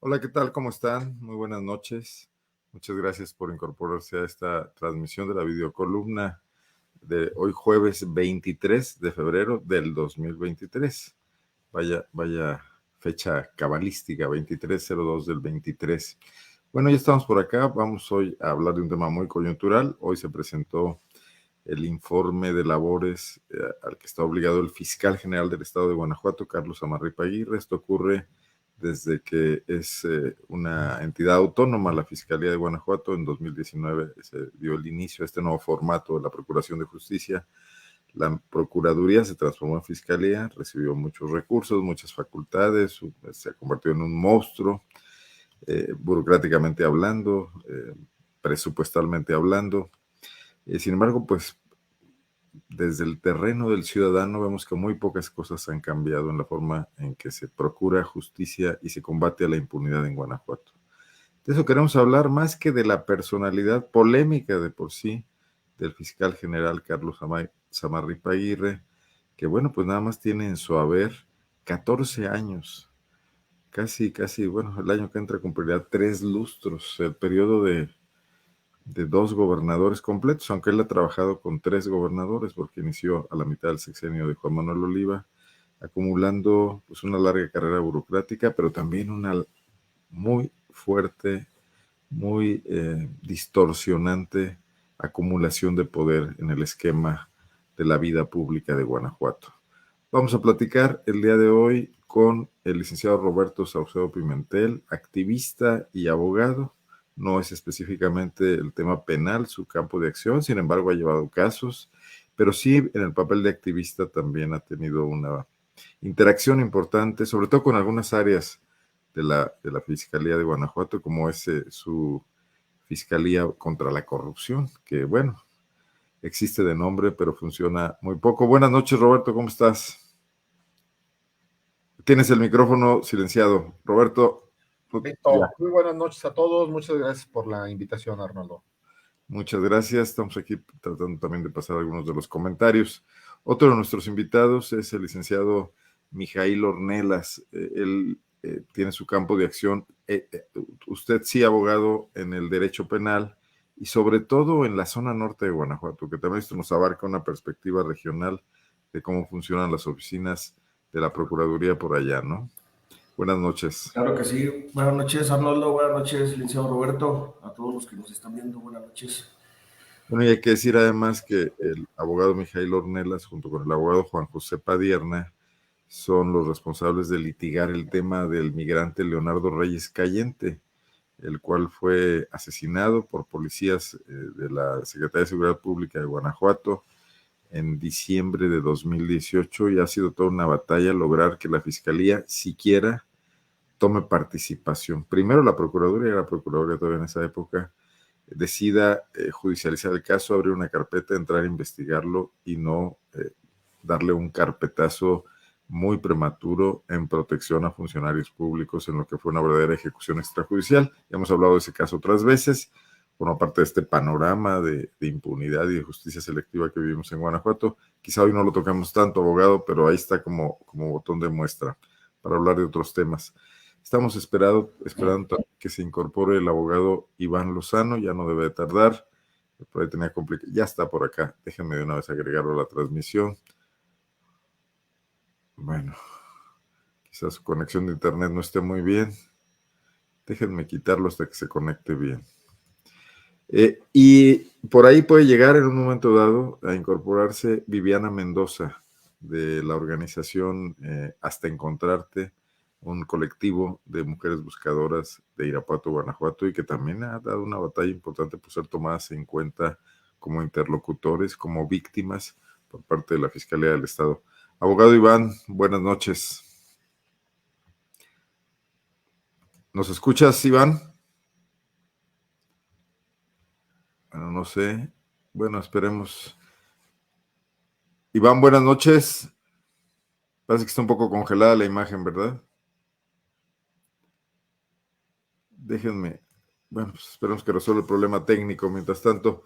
Hola, ¿qué tal? ¿Cómo están? Muy buenas noches. Muchas gracias por incorporarse a esta transmisión de la videocolumna de hoy jueves 23 de febrero del 2023. Vaya fecha cabalística, 23/02 del 23. Bueno, ya estamos por acá. Vamos hoy a hablar de un tema muy coyuntural. Hoy se presentó el informe de labores al que está obligado el fiscal general del estado de Guanajuato, Carlos Amarripa Aguirre. Esto ocurre desde que es una entidad autónoma, la Fiscalía de Guanajuato. En 2019 se dio el inicio a este nuevo formato de la Procuración de Justicia. La Procuraduría se transformó en Fiscalía, recibió muchos recursos, muchas facultades, se ha convertido en un monstruo, burocráticamente hablando, presupuestalmente hablando. Sin embargo, pues desde el terreno del ciudadano vemos que muy pocas cosas han cambiado en la forma en que se procura justicia y se combate a la impunidad en Guanajuato. De eso queremos hablar más que de la personalidad polémica de por sí del fiscal general Carlos Samarripa Aguirre, que bueno, pues nada más tiene en su haber 14 años, casi, bueno, el año que entra cumplirá 3 lustros, el periodo de 2 gobernadores completos, aunque él ha trabajado con 3 gobernadores, porque inició a la mitad del sexenio de Juan Manuel Oliva, acumulando pues una larga carrera burocrática, pero también una muy fuerte, muy distorsionante acumulación de poder en el esquema de la vida pública de Guanajuato. Vamos a platicar el día de hoy con el licenciado Roberto Saucedo Pimentel, activista y abogado. No es específicamente el tema penal su campo de acción, sin embargo ha llevado casos, pero sí en el papel de activista también ha tenido una interacción importante, sobre todo con algunas áreas de la Fiscalía de Guanajuato, como es su Fiscalía contra la Corrupción, que bueno, existe de nombre, pero funciona muy poco. Buenas noches, Roberto, ¿cómo estás? Tienes el micrófono silenciado. Roberto, ya. Listo. Muy buenas noches a todos. Muchas gracias por la invitación, Arnoldo. Muchas gracias. Estamos aquí tratando también de pasar algunos de los comentarios. Otro de nuestros invitados es el licenciado Mijail Ornelas. Él tiene su campo de acción. Usted sí, abogado en el derecho penal y sobre todo en la zona norte de Guanajuato, que también esto nos abarca una perspectiva regional de cómo funcionan las oficinas de la Procuraduría por allá, ¿no? Buenas noches. Claro que sí. Buenas noches, Arnoldo. Buenas noches, licenciado Roberto. A todos los que nos están viendo, buenas noches. Bueno, y hay que decir además que el abogado Mijail Ornelas, junto con el abogado Juan José Padierna, son los responsables de litigar el tema del migrante Leonardo Reyes Cayente, el cual fue asesinado por policías de la Secretaría de Seguridad Pública de Guanajuato en diciembre de 2018, y ha sido toda una batalla lograr que la Fiscalía siquiera tome participación. Primero la Procuraduría todavía en esa época, decida judicializar el caso, abrir una carpeta, entrar a investigarlo y no darle un carpetazo muy prematuro en protección a funcionarios públicos en lo que fue una verdadera ejecución extrajudicial. Ya hemos hablado de ese caso otras veces, forma parte de este panorama de impunidad y de justicia selectiva que vivimos en Guanajuato. Quizá hoy no lo tocamos tanto, abogado, pero ahí está como botón de muestra para hablar de otros temas. Estamos esperando que se incorpore el abogado Iván Lozano, ya no debe de tardar, por ahí tenía ya está por acá, déjenme de una vez agregarlo a la transmisión. Bueno, quizás su conexión de internet no esté muy bien, déjenme quitarlo hasta que se conecte bien. Y por ahí puede llegar en un momento dado a incorporarse Viviana Mendoza, de la organización Hasta Encontrarte, un colectivo de mujeres buscadoras de Irapuato, Guanajuato, y que también ha dado una batalla importante por ser tomadas en cuenta como interlocutores, como víctimas por parte de la Fiscalía del Estado. Abogado Iván, buenas noches. ¿Nos escuchas, Iván? Bueno, no sé. Bueno, esperemos. Iván, buenas noches. Parece que está un poco congelada la imagen, ¿verdad? Déjenme. Bueno, pues esperemos que resuelva el problema técnico. Mientras tanto,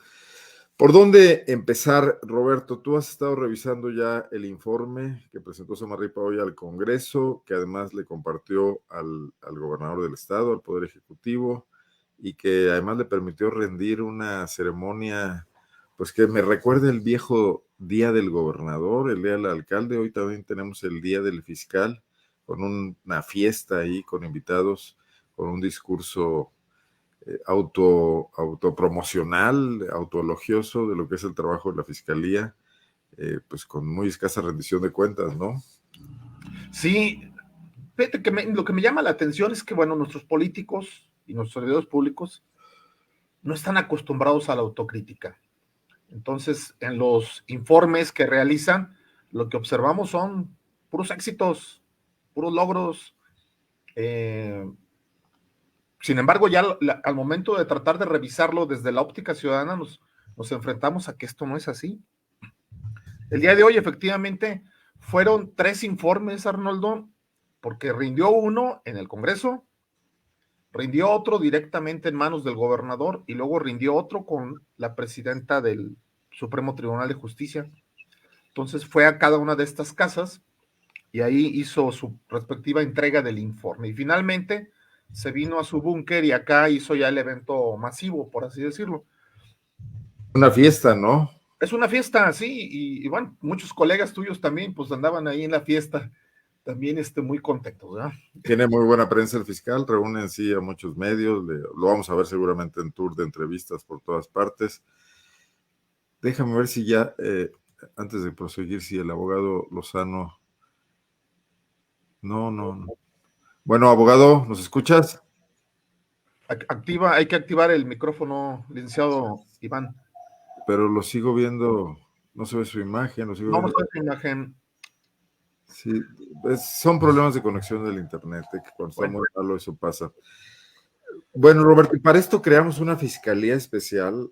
¿Por dónde empezar, Roberto? Tú has estado revisando ya el informe que presentó Samarripa hoy al Congreso, que además le compartió al gobernador del estado, al Poder Ejecutivo, y que además le permitió rendir una ceremonia, pues que me recuerda el viejo Día del Gobernador, el Día del Alcalde. Hoy también tenemos el Día del Fiscal, con una fiesta ahí, con invitados, con un discurso autopromocional, autoelogioso de lo que es el trabajo de la Fiscalía, pues con muy escasa rendición de cuentas, ¿no? Sí, fíjate que lo que me llama la atención es que, bueno, nuestros políticos y nuestros servidores públicos no están acostumbrados a la autocrítica. Entonces, en los informes que realizan, lo que observamos son puros éxitos, puros logros. Sin embargo, ya al momento de tratar de revisarlo desde la óptica ciudadana, nos enfrentamos a que esto no es así. El día de hoy, efectivamente, fueron 3 informes, Arnoldo, porque rindió uno en el Congreso, rindió otro directamente en manos del gobernador y luego rindió otro con la presidenta del Supremo Tribunal de Justicia. Entonces fue a cada una de estas casas y ahí hizo su respectiva entrega del informe. Y finalmente se vino a su búnker y acá hizo ya el evento masivo, por así decirlo. Una fiesta, ¿no? Es una fiesta, sí, y bueno, muchos colegas tuyos también, pues andaban ahí en la fiesta, también muy contentos, ¿verdad? Tiene muy buena prensa el fiscal, reúne en sí a muchos medios, lo vamos a ver seguramente en tour de entrevistas por todas partes. Déjame ver si ya, antes de proseguir, si el abogado Lozano... No. Bueno, abogado, ¿nos escuchas? Hay que activar el micrófono, licenciado Iván. Pero lo sigo viendo, no se ve su imagen, lo sigo Vamos viendo. a ver su imagen. Sí, son problemas de conexión del internet, que cuando está muy malo eso pasa. Bueno, Roberto, y para esto creamos una fiscalía especial,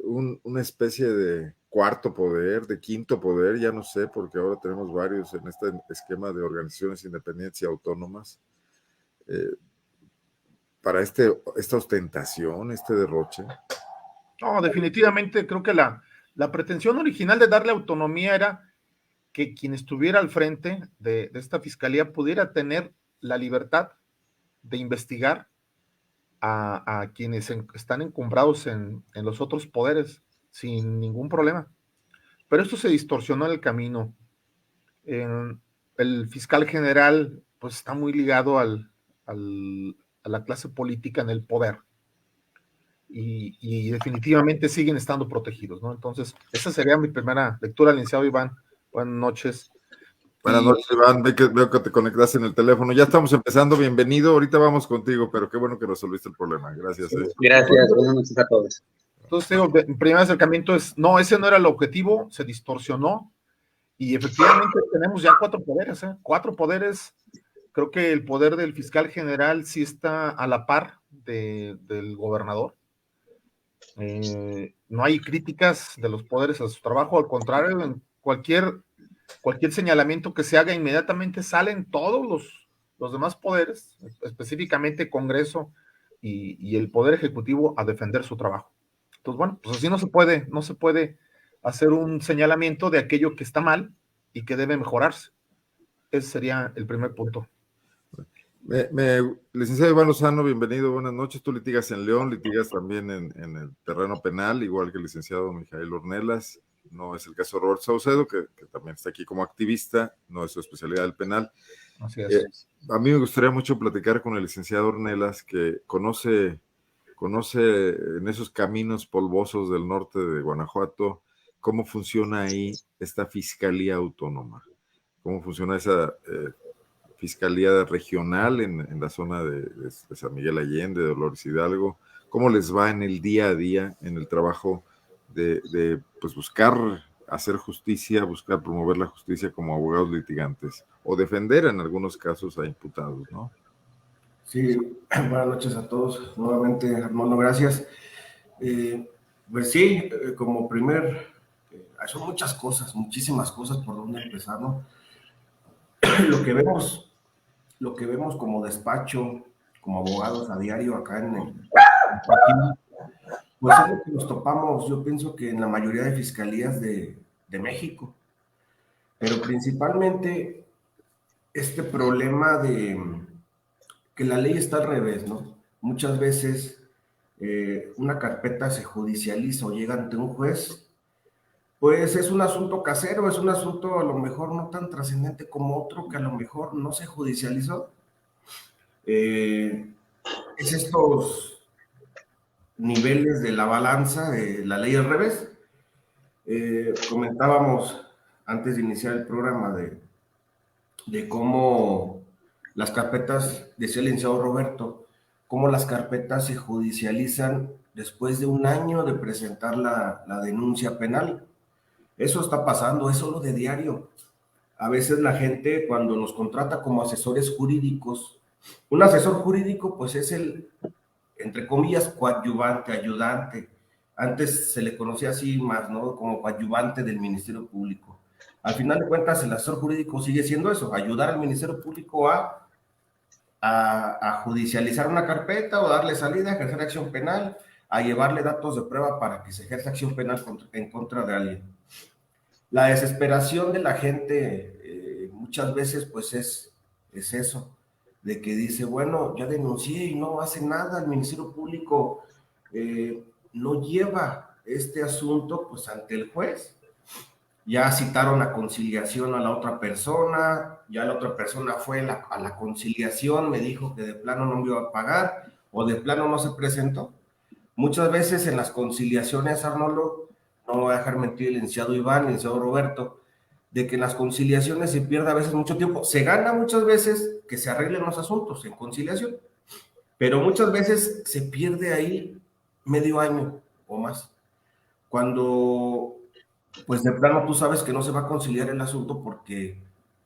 una especie de cuarto poder, de quinto poder, ya no sé, porque ahora tenemos varios en este esquema de organizaciones independientes y autónomas, para esta ostentación, este derroche. No, definitivamente creo que la pretensión original de darle autonomía era que quien estuviera al frente de esta fiscalía pudiera tener la libertad de investigar a quienes están encumbrados en los otros poderes sin ningún problema. Pero esto se distorsionó en el camino. El fiscal general pues está muy ligado a la clase política en el poder y definitivamente siguen estando protegidos, ¿no? Entonces, esa sería mi primera lectura, licenciado Iván. Buenas noches. Buenas noches, Iván. Veo que te conectaste en el teléfono. Ya estamos empezando. Bienvenido. Ahorita vamos contigo, pero qué bueno que resolviste el problema. Gracias. Gracias. Buenas noches a todos. Entonces, digo, el primer acercamiento es, no, ese no era el objetivo, se distorsionó y efectivamente tenemos ya 4 poderes, ¿eh? 4 poderes. Creo que el poder del fiscal general sí está a la par del gobernador. No hay críticas de los poderes a su trabajo, al contrario, en cualquier señalamiento que se haga, inmediatamente salen todos los demás poderes, específicamente Congreso y el Poder Ejecutivo, a defender su trabajo. Entonces, bueno, pues así no se puede hacer un señalamiento de aquello que está mal y que debe mejorarse. Ese sería el primer punto. Licenciado Iván Lozano, bienvenido, buenas noches. Tú litigas en León, litigas también en el terreno penal, igual que el licenciado Mijael Ornelas. No es el caso de Roberto Saucedo, que también está aquí como activista, no es su especialidad el penal. Así es. A mí me gustaría mucho platicar con el licenciado Ornelas, que conoce en esos caminos polvosos del norte de Guanajuato cómo funciona ahí esta fiscalía autónoma, cómo funciona esa fiscalía regional en la zona de San Miguel Allende, de Dolores Hidalgo, cómo les va en el día a día, en el trabajo de pues buscar hacer justicia, buscar promover la justicia como abogados litigantes, o defender en algunos casos a imputados, ¿no? Sí, buenas noches a todos. Nuevamente, Arnoldo, gracias. Pues sí, como son muchas cosas, muchísimas cosas por donde empezar, ¿no? Lo que vemos como despacho, como abogados a diario acá Pues es lo que nos topamos, yo pienso que en la mayoría de fiscalías de México, pero principalmente este problema de que la ley está al revés, ¿no? Muchas veces una carpeta se judicializa o llega ante un juez, pues es un asunto casero, es un asunto a lo mejor no tan trascendente como otro que a lo mejor no se judicializó. Es estos niveles de la balanza de la ley al revés. Comentábamos antes de iniciar el programa de cómo las carpetas, decía el licenciado Roberto, cómo las carpetas se judicializan después de un año de presentar la denuncia penal. Eso está pasando, es solo de diario. A veces la gente cuando nos contrata como asesores jurídicos, un asesor jurídico pues es el, entre comillas, coadyuvante, ayudante. Antes se le conocía así más, ¿no? Como coadyuvante del Ministerio Público. Al final de cuentas, el asesor jurídico sigue siendo eso, ayudar al Ministerio Público a judicializar una carpeta o darle salida, a ejercer acción penal, a llevarle datos de prueba para que se ejerza acción penal en contra de alguien. La desesperación de la gente muchas veces pues es eso, de que dice, bueno, ya denuncié y no hace nada, el Ministerio Público no lleva este asunto pues ante el juez. Ya citaron a conciliación a la otra persona, ya la otra persona fue a la conciliación, me dijo que de plano no me iba a pagar o de plano no se presentó. Muchas veces en las conciliaciones, Arnoldo, no me voy a dejar mentir el licenciado Iván, el licenciado Roberto, de que en las conciliaciones se pierde a veces mucho tiempo. Se gana muchas veces que se arreglen los asuntos en conciliación, pero muchas veces se pierde ahí medio año o más. Cuando, pues de plano tú sabes que no se va a conciliar el asunto porque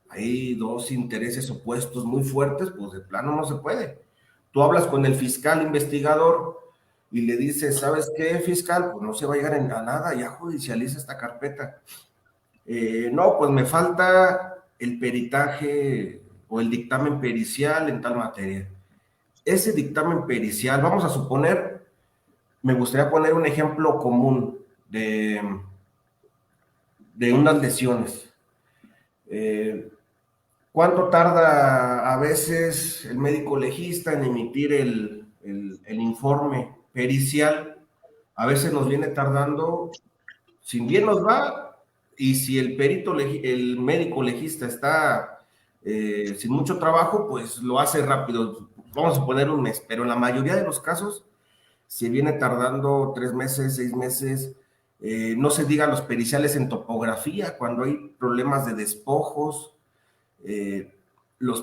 hay dos intereses opuestos muy fuertes, pues de plano no se puede. Tú hablas con el fiscal investigador y le dices, ¿sabes qué, fiscal? Pues no se va a llegar a nada, ya judicializa esta carpeta. No, pues me falta el peritaje o el dictamen pericial en tal materia. Ese dictamen pericial, vamos a suponer, me gustaría poner un ejemplo común de unas lesiones. ¿Cuánto tarda a veces el médico legista en emitir el informe pericial? A veces nos viene tardando, sin bien nos va, y si el perito, el médico legista está sin mucho trabajo, pues lo hace rápido. Vamos a poner un mes, pero en la mayoría de los casos se viene tardando 3 meses, 6 meses. No se diga los periciales en topografía, cuando hay problemas de despojos. Los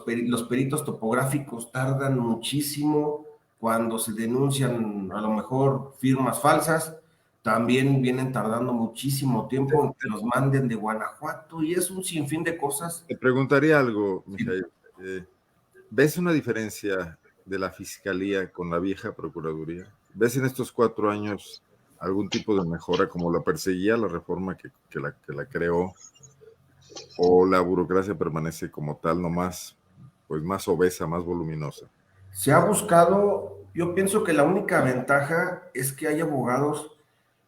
peritos topográficos tardan muchísimo cuando se denuncian a lo mejor firmas falsas, también vienen tardando muchísimo tiempo en que los manden de Guanajuato y es un sinfín de cosas. Te preguntaría algo, Mijail. ¿Ves una diferencia de la Fiscalía con la vieja Procuraduría? ¿Ves en estos 4 años algún tipo de mejora como la perseguía la reforma que la creó? ¿O la burocracia permanece como tal, nomás, pues más obesa, más voluminosa? Se ha buscado, yo pienso que la única ventaja es que hay abogados,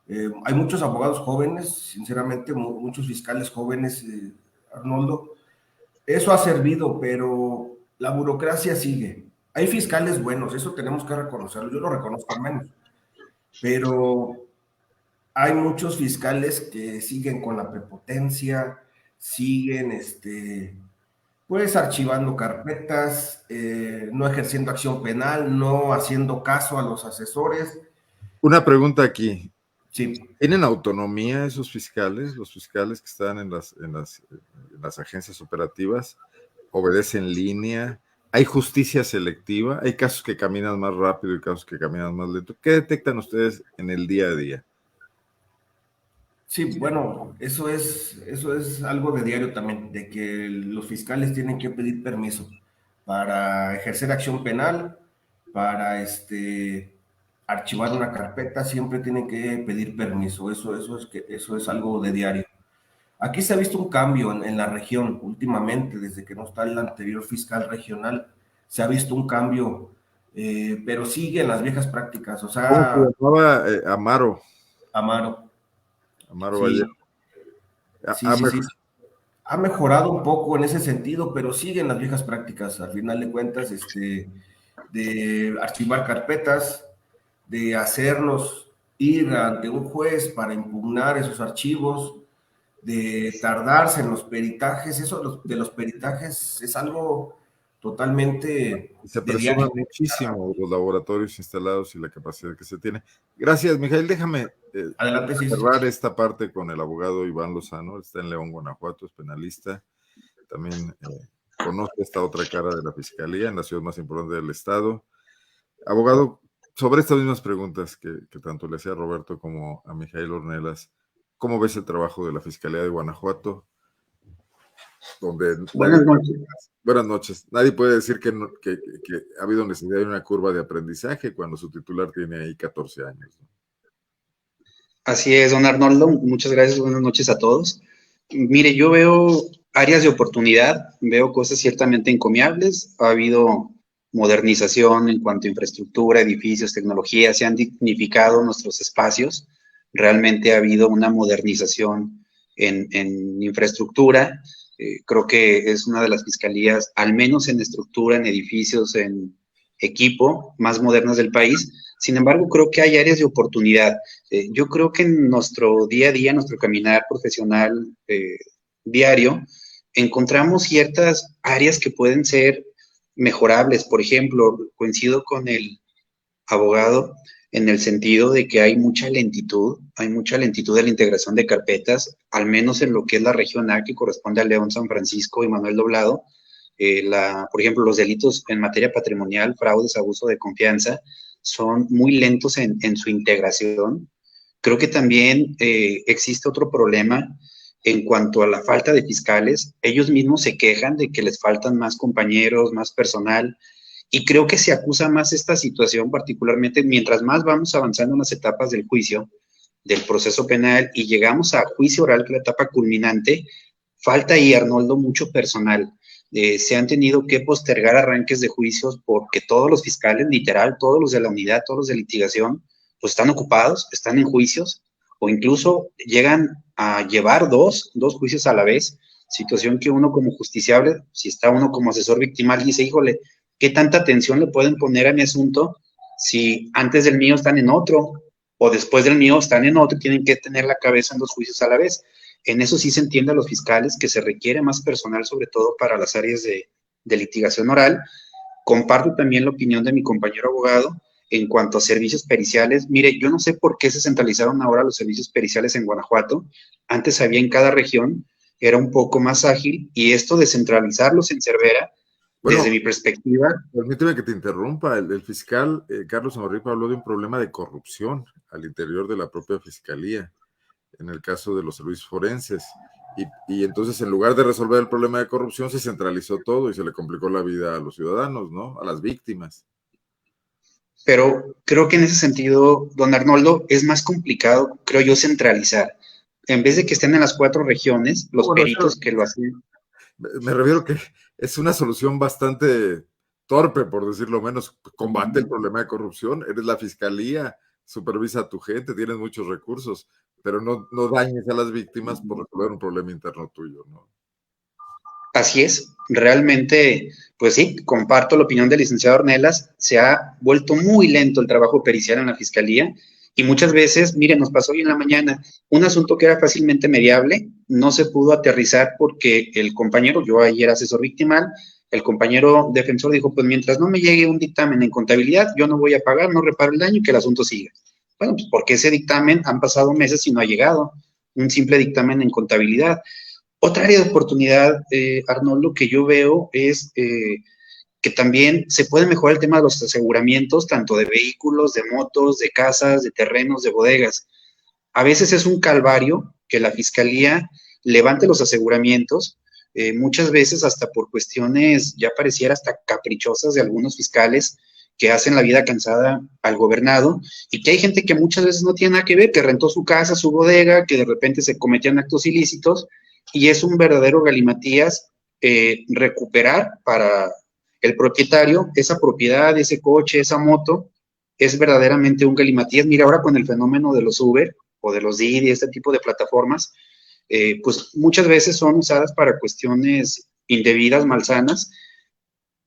hay muchos abogados jóvenes, sinceramente, muchos fiscales jóvenes, Arnoldo. Eso ha servido, pero la burocracia sigue. Hay fiscales buenos, eso tenemos que reconocerlo, yo lo reconozco al menos, pero hay muchos fiscales que siguen con la prepotencia, siguen pues archivando carpetas, no ejerciendo acción penal, no haciendo caso a los asesores. Una pregunta aquí. Sí. ¿Tienen autonomía esos fiscales? Los fiscales que están en las agencias operativas, ¿obedecen línea? ¿Hay justicia selectiva? ¿Hay casos que caminan más rápido y casos que caminan más lento? ¿Qué detectan ustedes en el día a día? Sí, bueno, eso es algo de diario también, de que los fiscales tienen que pedir permiso para ejercer acción penal, para archivar una carpeta, siempre tienen que pedir permiso. Eso es algo de diario. Aquí se ha visto un cambio en la región últimamente, desde que no está el anterior fiscal regional, se ha visto un cambio pero sigue en las viejas prácticas, o ¿Cómo sea, se llamaba? Amaro Amaro, Vallejo. sí, sí. Ha mejorado un poco en ese sentido, pero sigue en las viejas prácticas, al final de cuentas, de archivar carpetas, de hacernos ir ante un juez para impugnar esos archivos, de tardarse en los peritajes. Eso de los peritajes es algo totalmente Se de presume diario. muchísimo los laboratorios instalados y la capacidad que se tiene. Gracias, Mijail. Déjame Adelante, sí. cerrar esta parte con el abogado Iván Lozano. Está en León, Guanajuato, es penalista. También conoce esta otra cara de la Fiscalía en la ciudad más importante del estado. Abogado, sobre estas mismas preguntas que tanto le hacía a Roberto como a Mijail Ornelas, ¿cómo ves el trabajo de la Fiscalía de Guanajuato? Buenas noches. Buenas noches. Nadie puede decir que ha habido necesidad de una curva de aprendizaje cuando su titular tiene ahí 14 años, ¿no? Así es, don Arnoldo. Muchas gracias. Buenas noches a todos. Mire, yo veo áreas de oportunidad, veo cosas ciertamente encomiables. Ha habido modernización en cuanto a infraestructura, edificios, tecnología, se han dignificado nuestros espacios. Realmente ha habido una modernización en infraestructura. Creo que es una de las fiscalías, al menos en estructura, en edificios, en equipo, más modernas del país. Sin embargo, creo que hay áreas de oportunidad. Yo creo que en nuestro día a día, nuestro caminar profesional diario, encontramos ciertas áreas que pueden ser mejorables. Por ejemplo, coincido con el abogado en el sentido de que hay mucha lentitud de la integración de carpetas, al menos en lo que es la región A, que corresponde a León, San Francisco y Manuel Doblado. Por ejemplo, los delitos en materia patrimonial, fraudes, abuso de confianza, son muy lentos en su integración. Creo que también existe otro problema en cuanto a la falta de fiscales. Ellos mismos se quejan de que les faltan más compañeros, más personal, y creo que se acusa más esta situación, particularmente mientras más vamos avanzando en las etapas del juicio, del proceso penal, y llegamos a juicio oral, que es la etapa culminante. Falta ahí, Arnoldo, mucho personal. Se han tenido que postergar arranques de juicios porque todos los fiscales, literal, todos los de la unidad, todos los de litigación, pues están ocupados, están en juicios, o incluso llegan a llevar dos juicios a la vez, situación que uno como justiciable, si está uno como asesor victimal, dice, híjole, ¿qué tanta atención le pueden poner a mi asunto si antes del mío están en otro o después del mío están en otro y tienen que tener la cabeza en dos juicios a la vez? En eso sí se entiende a los fiscales que se requiere más personal, sobre todo para las áreas de litigación oral. Comparto también la opinión de mi compañero abogado en cuanto a servicios periciales. Mire, yo no sé por qué se centralizaron ahora los servicios periciales en Guanajuato. Antes había en cada región, era un poco más ágil, y esto de centralizarlos en Cervera, Bueno, desde mi perspectiva. Permíteme que te interrumpa. El fiscal Carlos Amarripa habló de un problema de corrupción al interior de la propia fiscalía, en el caso de los servicios forenses. Y entonces, en lugar de resolver el problema de corrupción, se centralizó todo y se le complicó la vida a los ciudadanos, ¿no? A las víctimas. Pero creo que en ese sentido, don Arnoldo, es más complicado, creo yo, centralizar. En vez de que estén en las 4 regiones, los peritos que lo hacen. Me refiero que es una solución bastante torpe, por decirlo menos. Combate el problema de corrupción, eres la fiscalía, supervisa a tu gente, tienes muchos recursos, pero no dañes a las víctimas por resolver un problema interno tuyo, ¿no? Así es, realmente, pues sí, comparto la opinión del licenciado Ornelas. Se ha vuelto muy lento el trabajo pericial en la fiscalía, y muchas veces, miren, nos pasó hoy en la mañana, un asunto que era fácilmente mediable, no se pudo aterrizar porque el compañero, yo ayer era asesor victimal, el compañero defensor dijo, pues mientras no me llegue un dictamen en contabilidad, yo no voy a pagar, no reparo el daño y que el asunto siga. Bueno, pues porque ese dictamen han pasado meses y no ha llegado, un simple dictamen en contabilidad. Otra área de oportunidad, Arnoldo, que yo veo es que también se puede mejorar el tema de los aseguramientos, tanto de vehículos, de motos, de casas, de terrenos, de bodegas. A veces es un calvario que la fiscalía levante los aseguramientos, muchas veces hasta por cuestiones ya pareciera hasta caprichosas de algunos fiscales que hacen la vida cansada al gobernado, y que hay gente que muchas veces no tiene nada que ver, que rentó su casa, su bodega, que de repente se cometían actos ilícitos, y es un verdadero galimatías recuperar para el propietario, esa propiedad, ese coche, esa moto, es verdaderamente un galimatías. Mira, ahora con el fenómeno de los Uber o de los Didi, este tipo de plataformas, pues muchas veces son usadas para cuestiones indebidas, malsanas,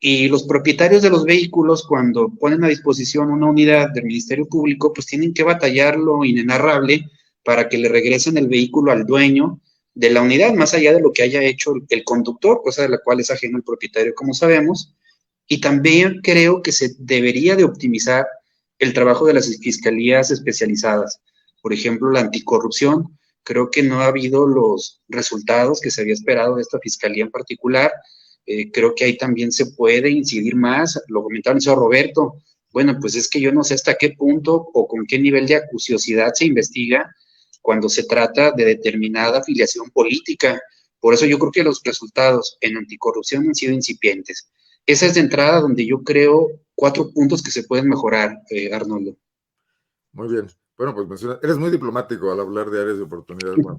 y los propietarios de los vehículos, cuando ponen a disposición una unidad del Ministerio Público, pues tienen que batallar lo inenarrable para que le regresen el vehículo al dueño de la unidad, más allá de lo que haya hecho el conductor, cosa de la cual es ajeno el propietario, como sabemos. Y también creo que se debería de optimizar el trabajo de las fiscalías especializadas. Por ejemplo, la anticorrupción. Creo que no ha habido los resultados que se había esperado de esta fiscalía en particular. Creo que ahí también se puede incidir más. Lo comentaba el señor Roberto. Bueno, pues es que yo no sé hasta qué punto o con qué nivel de acuciosidad se investiga cuando se trata de determinada afiliación política. Por eso yo creo que los resultados en anticorrupción han sido incipientes. Esa es de entrada donde yo creo 4 puntos que se pueden mejorar, Arnoldo. Muy bien. Bueno, pues eres muy diplomático al hablar de áreas de oportunidad. Bueno,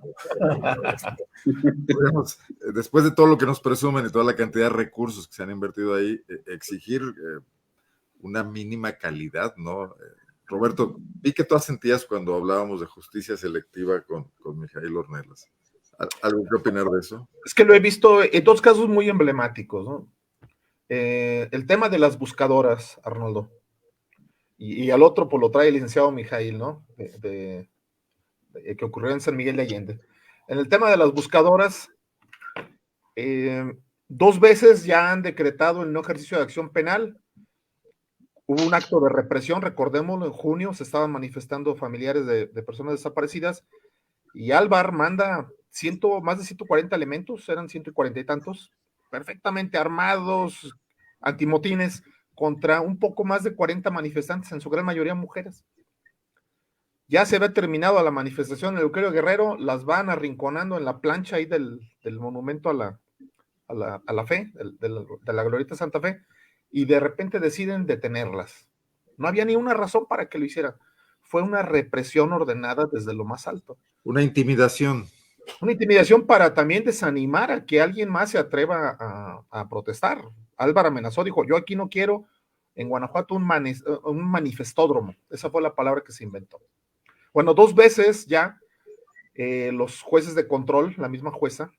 podemos, después de todo lo que nos presumen y toda la cantidad de recursos que se han invertido ahí, exigir una mínima calidad, ¿no? Roberto, vi que tú asentías cuando hablábamos de justicia selectiva con Mijaíl Ornelas. ¿Algo que opinar de eso? Es que lo he visto en 2 casos muy emblemáticos, ¿no? El tema de las buscadoras, Arnoldo, y al otro pues lo trae el licenciado Mijaíl, ¿no? Que ocurrió en San Miguel de Allende. En el tema de las buscadoras, 2 veces ya han decretado el no ejercicio de acción penal. Hubo un acto de represión, recordémoslo, en junio se estaban manifestando familiares de personas desaparecidas, y Álvar manda más de 140 elementos, eran 140 y tantos, perfectamente armados, antimotines, contra un poco más de 40 manifestantes, en su gran mayoría mujeres. Ya se había terminado la manifestación en el Euclio Guerrero, las van arrinconando en la plancha ahí del monumento a la fe, de la Glorieta Santa Fe, y de repente deciden detenerlas. No había ni una razón para que lo hicieran. Fue una represión ordenada desde lo más alto. Una intimidación. Una intimidación para también desanimar a que alguien más se atreva a protestar. Álvaro amenazó, dijo, yo aquí no quiero en Guanajuato un manifestódromo. Esa fue la palabra que se inventó. Bueno, 2 veces ya los jueces de control, la misma jueza,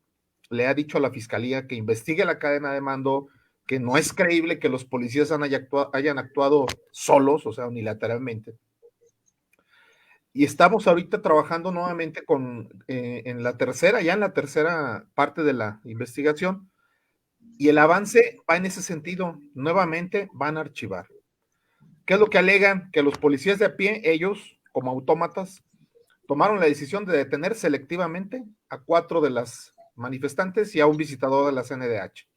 le ha dicho a la fiscalía que investigue la cadena de mando, que no es creíble que los policías hayan actuado solos, o sea, unilateralmente. Y estamos ahorita trabajando nuevamente en la tercera parte de la investigación, y el avance va en ese sentido. Nuevamente van a archivar. ¿Qué es lo que alegan? Que los policías de a pie, ellos, como autómatas, tomaron la decisión de detener selectivamente a 4 de las manifestantes y a un visitador de la CNDH.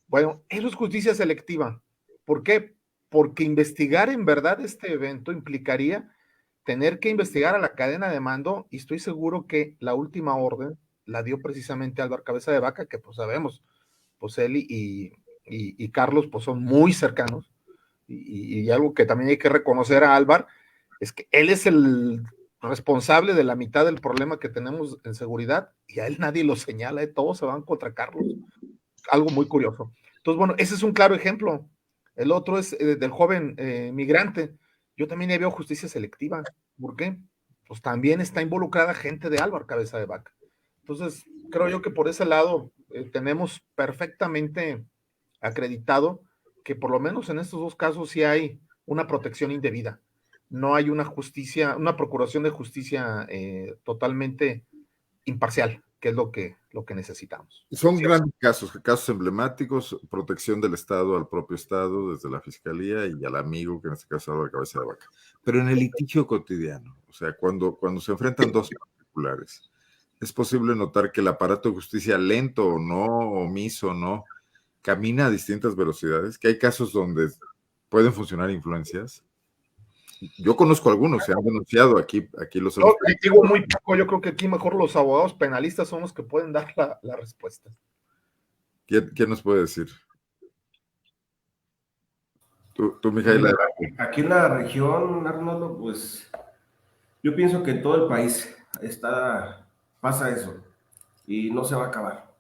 Bueno, eso es justicia selectiva. ¿Por qué? Porque investigar en verdad este evento implicaría tener que investigar a la cadena de mando, y estoy seguro que la última orden la dio precisamente Álvaro Cabeza de Vaca, que pues sabemos, pues él y Carlos pues son muy cercanos, y algo que también hay que reconocer a Álvaro es que él es el responsable de la mitad del problema que tenemos en seguridad, y a él nadie lo señala, todos se van contra Carlos. Algo muy curioso. Entonces, bueno, ese es un claro ejemplo. El otro es del joven migrante. Yo también veo justicia selectiva. ¿Por qué? Pues también está involucrada gente de Álvaro Cabeza de Vaca. Entonces, creo yo que por ese lado tenemos perfectamente acreditado que por lo menos en estos 2 casos sí hay una protección indebida. No hay una procuración de justicia totalmente imparcial, que es lo que necesitamos. Son grandes casos emblemáticos, protección del Estado al propio Estado, desde la Fiscalía y al amigo, que en este caso es Álvaro Cabeza de Vaca. Pero en el litigio cotidiano, o sea, cuando se enfrentan 2 particulares, es posible notar que el aparato de justicia, lento o no, omiso o no, camina a distintas velocidades, que hay casos donde pueden funcionar influencias. Yo conozco algunos, se han denunciado aquí los hemos... Yo digo muy poco, yo creo que aquí mejor los abogados penalistas son los que pueden dar la respuesta. ¿Quién nos puede decir? Tú, Mijaíl. Aquí en la región, Arnoldo, pues yo pienso que en todo el país pasa eso y no se va a acabar.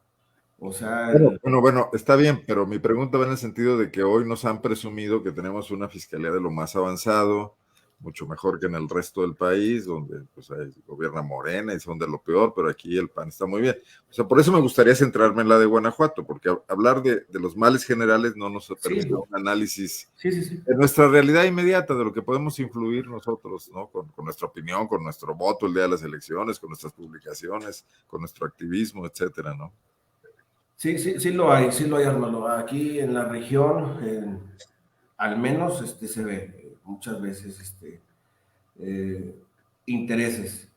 O sea, Bueno, está bien, pero mi pregunta va en el sentido de que hoy nos han presumido que tenemos una fiscalía de lo más avanzado, mucho mejor que en el resto del país, donde pues, ahí gobierna Morena y son de lo peor, pero aquí el PAN está muy bien. O sea, por eso me gustaría centrarme en la de Guanajuato, porque hablar de los males generales no nos permite sí, un análisis sí. de nuestra realidad inmediata, de lo que podemos influir nosotros, ¿no? Con nuestra opinión, con nuestro voto el día de las elecciones, con nuestras publicaciones, con nuestro activismo, etcétera, ¿no? Sí lo hay, Arnoldo. Aquí en la región, al menos se ve muchas veces eh, intereses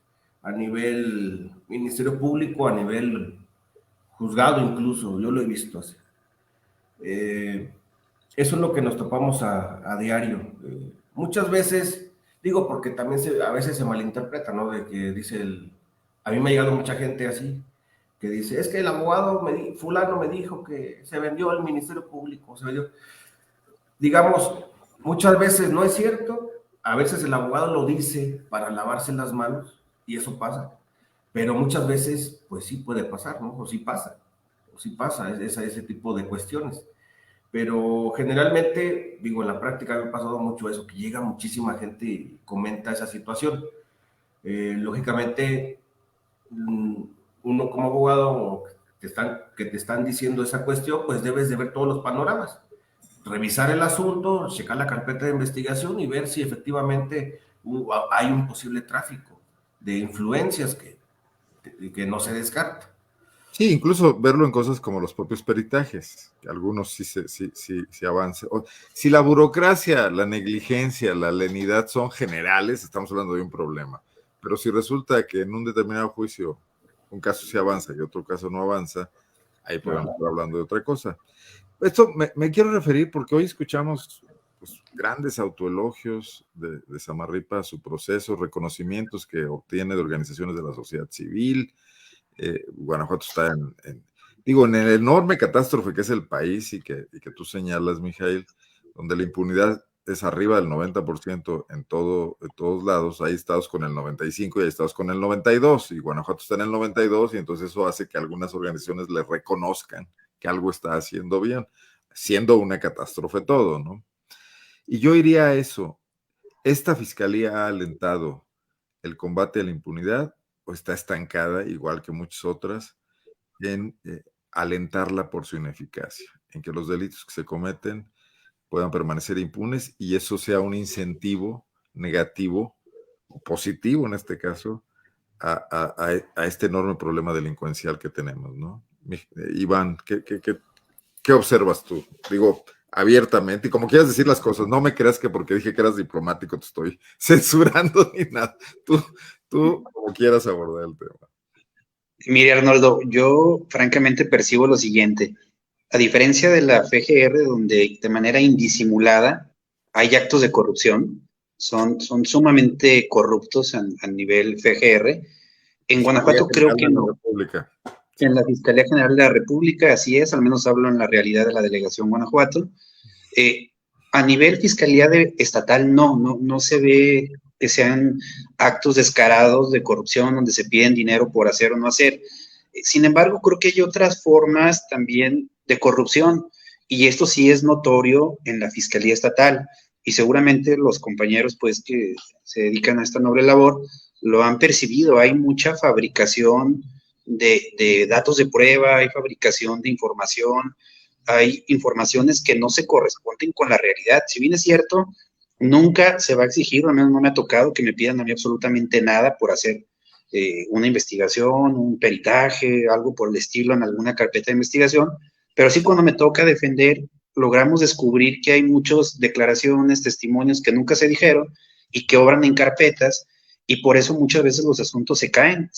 a nivel Ministerio Público, a nivel juzgado incluso, yo lo he visto así. Eso es lo que nos topamos a diario. Muchas veces, digo porque también a veces se malinterpreta, ¿no? De que a mí me ha llegado mucha gente así, que dice, es que el abogado fulano me dijo que se vendió el Ministerio Público, se vendió. Digamos, muchas veces no es cierto, a veces el abogado lo dice para lavarse las manos y eso pasa, pero muchas veces pues sí puede pasar, ¿no? O sí pasa ese tipo de cuestiones. Pero generalmente, digo, en la práctica me ha pasado mucho eso, que llega muchísima gente y comenta esa situación. Lógicamente, uno como abogado que te están diciendo esa cuestión, pues debes de ver todos los panoramas, revisar el asunto, checar la carpeta de investigación y ver si efectivamente hay un posible tráfico de influencias que no se descarta. Sí, incluso verlo en cosas como los propios peritajes, que algunos sí avanzan. Si la burocracia, la negligencia, la lenidad son generales, estamos hablando de un problema. Pero si resulta que en un determinado juicio un caso sí avanza y otro caso no avanza, ahí podemos estar hablando de otra cosa. Esto me quiero referir porque hoy escuchamos pues, grandes autoelogios de Samarripa, su proceso, reconocimientos que obtiene de organizaciones de la sociedad civil. Guanajuato está en el enorme catástrofe que es el país y que tú señalas, Mijail, donde la impunidad es arriba del 90% en todos lados. Hay estados con el 95% y hay estados con el 92%, y Guanajuato está en el 92%, y entonces eso hace que algunas organizaciones le reconozcan que algo está haciendo bien, siendo una catástrofe todo, ¿no? Y yo iría a eso. ¿Esta fiscalía ha alentado el combate a la impunidad o está estancada, igual que muchas otras, en alentarla por su ineficacia, en que los delitos que se cometen puedan permanecer impunes y eso sea un incentivo negativo o positivo en este caso a este enorme problema delincuencial que tenemos, ¿no? Iván, ¿qué observas tú? Digo, abiertamente, y como quieras decir las cosas, no me creas que porque dije que eras diplomático te estoy censurando ni nada. Tú como quieras abordar el tema. Mire, Arnoldo, yo francamente percibo lo siguiente. A diferencia de la FGR, donde de manera indisimulada hay actos de corrupción, son sumamente corruptos a nivel FGR. En Guanajuato creo que no. En la Fiscalía General de la República, así es, al menos hablo en la realidad de la delegación Guanajuato. A nivel fiscalía estatal no se ve que sean actos descarados de corrupción donde se piden dinero por hacer o no hacer. Sin embargo, creo que hay otras formas también de corrupción y esto sí es notorio en la fiscalía estatal y seguramente los compañeros pues que se dedican a esta noble labor lo han percibido. Hay mucha fabricación de datos de prueba, hay fabricación de información, hay informaciones que no se corresponden con la realidad. Si bien es cierto, nunca se va a exigir, al menos no me ha tocado que me pidan a mí absolutamente nada por hacer una investigación, un peritaje, algo por el estilo en alguna carpeta de investigación, pero sí cuando me toca defender, logramos descubrir que hay muchas declaraciones, testimonios que nunca se dijeron y que obran en carpetas y por eso muchas veces los asuntos se caen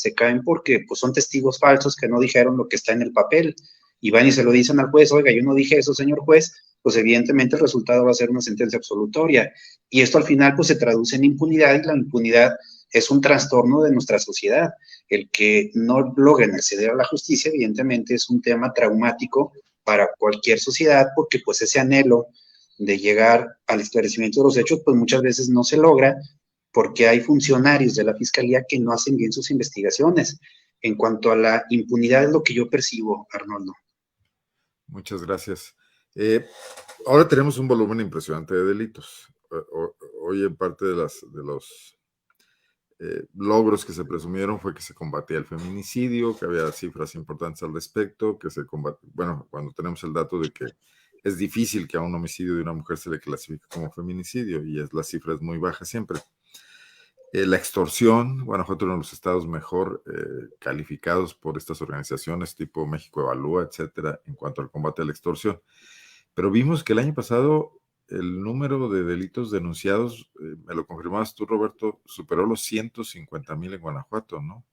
porque pues, son testigos falsos que no dijeron lo que está en el papel y van y se lo dicen al juez, oiga, yo no dije eso, señor juez, pues evidentemente el resultado va a ser una sentencia absolutoria. Y esto al final pues se traduce en impunidad y la impunidad es un trastorno de nuestra sociedad. El que no logren acceder a la justicia evidentemente es un tema traumático para cualquier sociedad porque pues ese anhelo de llegar al esclarecimiento de los hechos pues muchas veces no se logra porque hay funcionarios de la fiscalía que no hacen bien sus investigaciones. En cuanto a la impunidad es lo que yo percibo, Arnoldo. Muchas gracias. Ahora tenemos un volumen impresionante de delitos. Hoy en parte de los logros que se presumieron fue que se combatía el feminicidio, que había cifras importantes al respecto, que se combate, bueno, cuando tenemos el dato de que es difícil que a un homicidio de una mujer se le clasifique como feminicidio y la cifra es muy baja siempre. La extorsión, Guanajuato es uno de los estados mejor calificados por estas organizaciones tipo México Evalúa, etcétera, en cuanto al combate a la extorsión. Pero vimos que el año pasado el número de delitos denunciados, me lo confirmabas tú, Roberto, superó los 150,000 en Guanajuato, ¿no?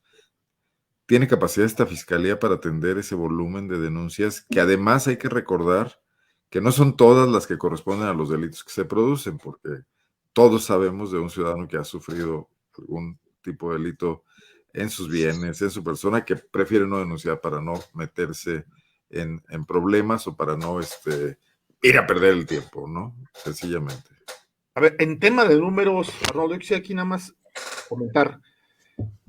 ¿Tiene capacidad esta fiscalía para atender ese volumen de denuncias? Que además hay que recordar que no son todas las que corresponden a los delitos que se producen, porque todos sabemos de un ciudadano que ha sufrido algún tipo de delito en sus bienes, en su persona, que prefiere no denunciar para no meterse en problemas o para no ir a perder el tiempo, ¿no? Sencillamente. A ver, en tema de números, Arnoldo, yo quisiera aquí nada más comentar.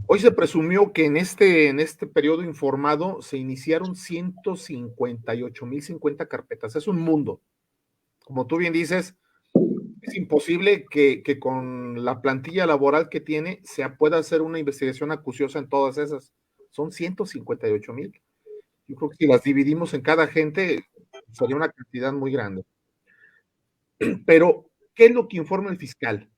Hoy se presumió que en este periodo informado se iniciaron 158,050 carpetas. Es un mundo. Como tú bien dices, es imposible que con la plantilla laboral que tiene se pueda hacer una investigación acuciosa en todas esas. Son 158,000. Yo creo que si las dividimos en cada agente, sería una cantidad muy grande. Pero, ¿qué es lo que informa el fiscal?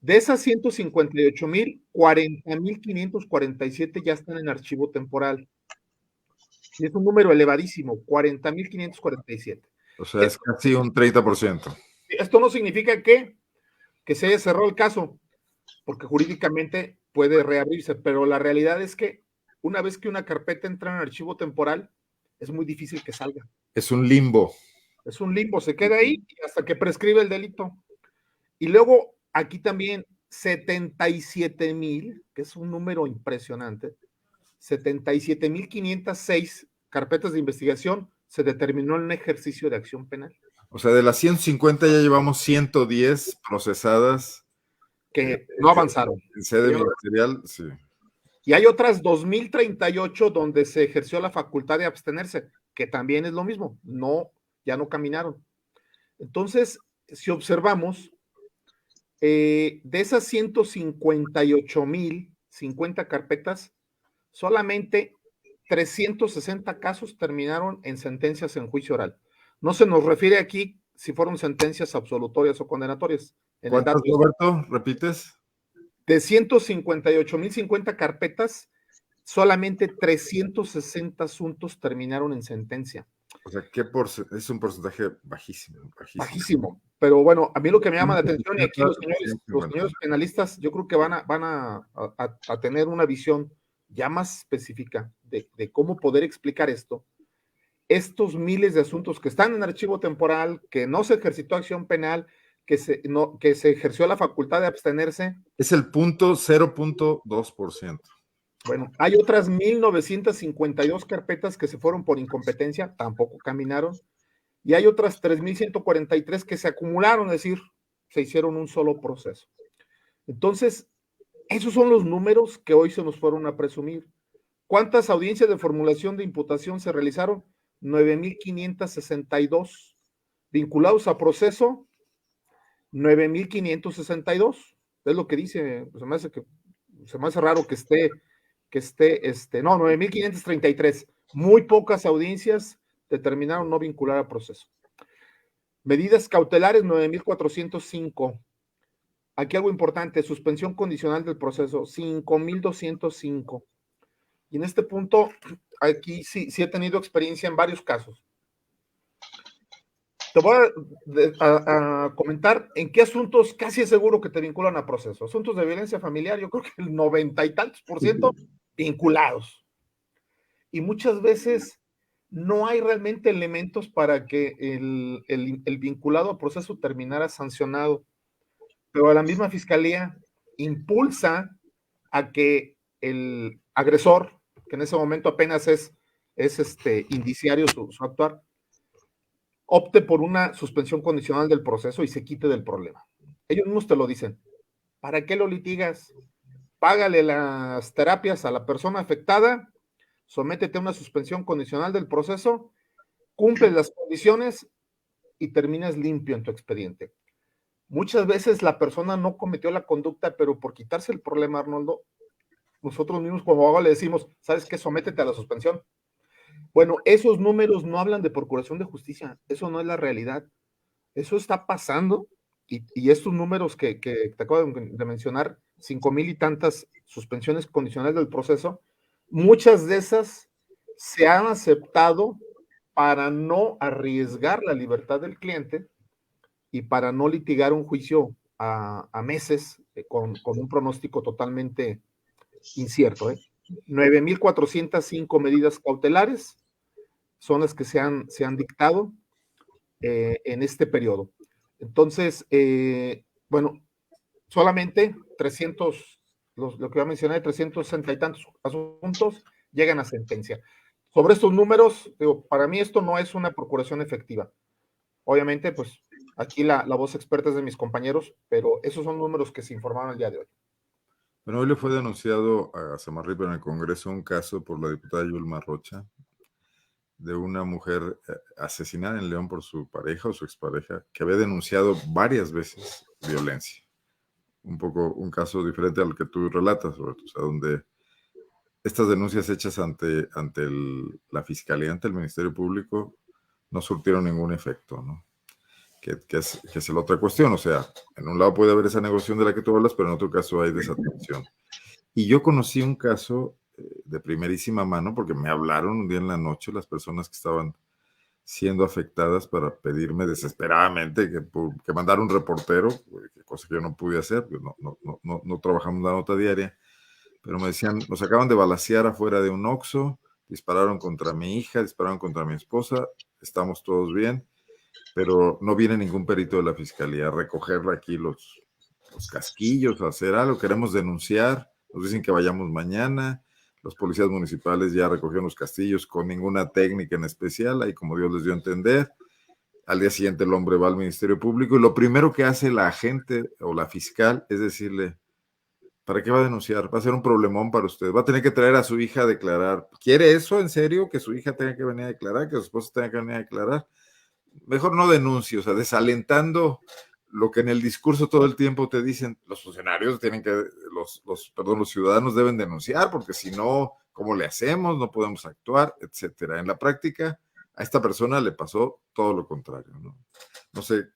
De esas 158,000, 40,547 ya están en archivo temporal. Y es un número elevadísimo, 40,547. O sea, es casi un 30%. Esto no significa que se haya cerrado el caso, porque jurídicamente puede reabrirse, pero la realidad es que una vez que una carpeta entra en archivo temporal, es muy difícil que salga. Es un limbo. Es un limbo, se queda ahí hasta que prescribe el delito. Y luego, aquí también, 77,000, que es un número impresionante, 77,506 carpetas de investigación se determinó en un ejercicio de acción penal. O sea, de las 150 ya llevamos 110 procesadas. Que no avanzaron. En sede ministerial, sí. Y hay otras 2,038 donde se ejerció la facultad de abstenerse, que también es lo mismo, ya no caminaron. Entonces, si observamos, de esas 158,050 carpetas, solamente 360 casos terminaron en sentencias en juicio oral. No se nos refiere aquí si fueron sentencias absolutorias o condenatorias. ¿Cuántas, Roberto? ¿Repites? De 158,050 carpetas, solamente 360 asuntos terminaron en sentencia. O sea, es un porcentaje bajísimo, bajísimo. Bajísimo. Pero bueno, a mí lo que me llama la atención, y aquí los señores penalistas, yo creo que van a tener una visión ya más específica de cómo poder explicar esto. Estos miles de asuntos que están en archivo temporal, que no se ejercitó acción penal, que se ejerció la facultad de abstenerse. Es el 0.2%. Bueno, hay otras 1,952 carpetas que se fueron por incompetencia, tampoco caminaron, y hay otras 3,143 que se acumularon, es decir, se hicieron un solo proceso. Entonces, esos son los números que hoy se nos fueron a presumir. ¿Cuántas audiencias de formulación de imputación se realizaron? 9,562. Vinculados a proceso, 9,562. Es lo que dice, se me hace raro que esté, 9,533. Muy pocas audiencias determinaron no vincular a proceso. Medidas cautelares, 9,405. Aquí algo importante, suspensión condicional del proceso, 5,205. Y en este punto, aquí sí he tenido experiencia en varios casos. Te voy a comentar en qué asuntos casi es seguro que te vinculan a proceso. Asuntos de violencia familiar, yo creo que el 90 y tantos % vinculados. Y muchas veces no hay realmente elementos para que el vinculado a proceso terminara sancionado. Pero la misma fiscalía impulsa a que el agresor, que en ese momento apenas es indiciario su actuar, opte por una suspensión condicional del proceso y se quite del problema. Ellos mismos te lo dicen. ¿Para qué lo litigas? Págale las terapias a la persona afectada, sométete a una suspensión condicional del proceso cumples las condiciones y terminas limpio en tu expediente. Muchas veces la persona no cometió la conducta, pero por quitarse el problema, Arnoldo, nosotros mismos como abogado le decimos, ¿sabes qué? Sométete a la suspensión. Bueno, esos números no hablan de procuración de justicia, eso no es la realidad. Eso está pasando y estos números que te acabo de mencionar, 5,000 y tantas suspensiones condicionales del proceso, muchas de esas se han aceptado para no arriesgar la libertad del cliente y para no litigar un juicio a meses con un pronóstico totalmente incierto. 9,405 medidas cautelares son las que se han dictado en este periodo. Entonces, bueno, solamente 300, lo que ya mencioné, 360 y tantos asuntos llegan a sentencia. Sobre estos números, digo, para mí esto no es una procuración efectiva. Obviamente, pues aquí la voz experta es de mis compañeros, pero esos son números que se informaron el día de hoy. Bueno, hoy le fue denunciado a Samarripa en el Congreso un caso por la diputada Yulma Rocha de una mujer asesinada en León por su pareja o su expareja, que había denunciado varias veces violencia. Un poco un caso diferente al que tú relatas, Roberto, o sea, donde estas denuncias hechas ante la Fiscalía, ante el Ministerio Público, no surtieron ningún efecto, ¿no? Que es la otra cuestión, o sea, en un lado puede haber esa negociación de la que tú hablas, pero en otro caso hay desatención. Y yo conocí un caso de primerísima mano, porque me hablaron un día en la noche las personas que estaban siendo afectadas para pedirme desesperadamente que mandara un reportero, cosa que yo no pude hacer, porque no trabajamos la nota diaria, pero me decían, nos acaban de balacear afuera de un Oxxo, dispararon contra mi hija, dispararon contra mi esposa, estamos todos bien, pero no viene ningún perito de la Fiscalía a recogerle aquí los casquillos, a hacer algo, queremos denunciar, nos dicen que vayamos mañana, los policías municipales ya recogieron los castillos con ninguna técnica en especial, ahí como Dios les dio a entender. Al día siguiente el hombre va al Ministerio Público y lo primero que hace la agente o la fiscal es decirle, ¿para qué va a denunciar? Va a ser un problemón para usted, va a tener que traer a su hija a declarar. ¿Quiere eso en serio? ¿Que su hija tenga que venir a declarar? ¿Que su esposa tenga que venir a declarar? Mejor no denuncie, o sea, desalentando lo que en el discurso todo el tiempo te dicen, los funcionarios tienen que, los ciudadanos deben denunciar, porque si no, ¿cómo le hacemos? No podemos actuar, etcétera. En la práctica, a esta persona le pasó todo lo contrario, ¿no? No sé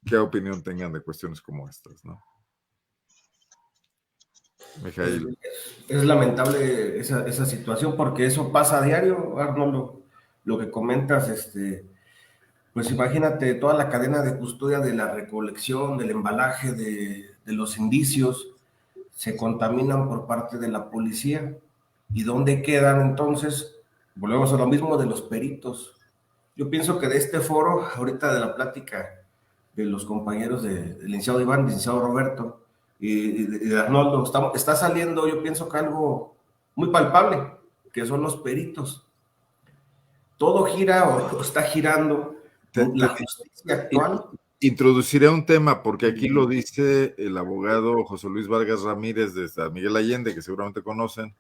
qué opinión tengan de cuestiones como estas, ¿no? Mijail. Es lamentable esa situación, porque eso pasa a diario, Arnoldo. Lo que comentas, pues imagínate toda la cadena de custodia de la recolección, del embalaje, de los indicios, se contaminan por parte de la policía. ¿Y dónde quedan entonces? Volvemos a lo mismo de los peritos. Yo pienso que de este foro, ahorita de la plática de los compañeros del licenciado Iván, licenciado Roberto y de Arnoldo, está saliendo, yo pienso que algo muy palpable, que son los peritos. Todo gira o está girando. La justicia actual. Introduciré un tema, porque aquí lo dice el abogado José Luis Vargas Ramírez de San Miguel Allende, que seguramente conocen.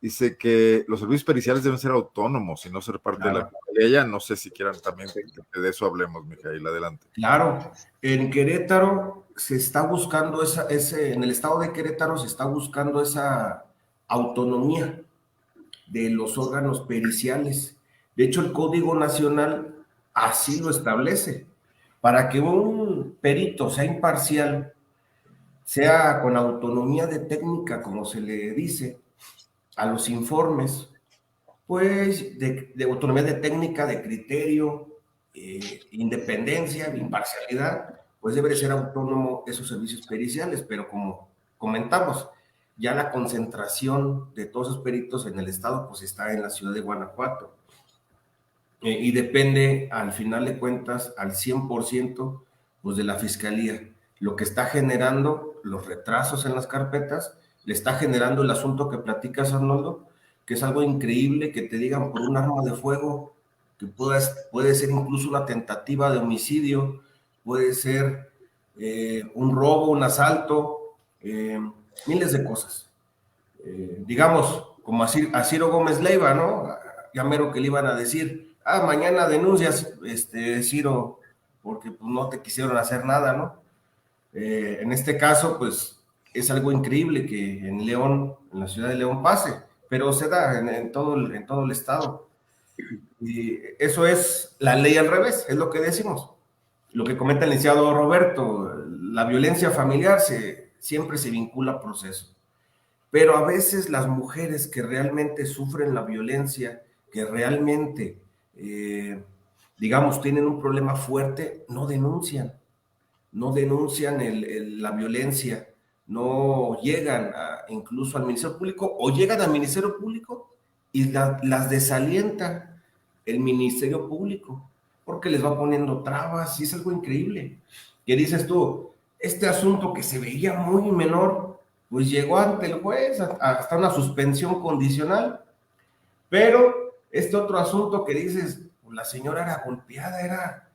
Dice que los servicios periciales deben ser autónomos y no ser parte de la Fiscalía. No sé si quieran también que de eso hablemos, Mijail, adelante. Claro, en Querétaro se está buscando en el estado de Querétaro se está buscando esa autonomía de los órganos periciales. De hecho, el Código Nacional así lo establece. Para que un perito sea imparcial, sea con autonomía de técnica, como se le dice, a los informes, pues de autonomía de técnica, de criterio, independencia, de imparcialidad, pues debe ser autónomo esos servicios periciales, pero como comentamos, ya la concentración de todos esos peritos en el estado, pues está en la ciudad de Guanajuato. Y depende, al final de cuentas, al 100%, pues de la Fiscalía. Lo que está generando los retrasos en las carpetas, le está generando el asunto que platicas, Arnoldo, que es algo increíble que te digan por un arma de fuego, que puede ser incluso una tentativa de homicidio, puede ser un robo, un asalto, miles de cosas. Digamos, como a Ciro Gómez Leiva, ¿no? Ya mero que le iban a decir, mañana denuncias, Ciro, porque pues, no te quisieron hacer nada, ¿no? En este caso, pues es algo increíble que en León, en la ciudad de León pase, pero se da en todo el estado. Y eso es la ley al revés, es lo que decimos. Lo que comenta el licenciado Roberto, la violencia familiar siempre se vincula a proceso. Pero a veces las mujeres que realmente sufren la violencia, que realmente, digamos, tienen un problema fuerte, no denuncian la violencia, no llegan incluso al Ministerio Público o llegan al Ministerio Público y las desalienta el Ministerio Público porque les va poniendo trabas y es algo increíble. ¿Qué dices tú? Este asunto que se veía muy menor, pues llegó ante el juez hasta una suspensión condicional, pero este otro asunto que dices, pues la señora era golpeada,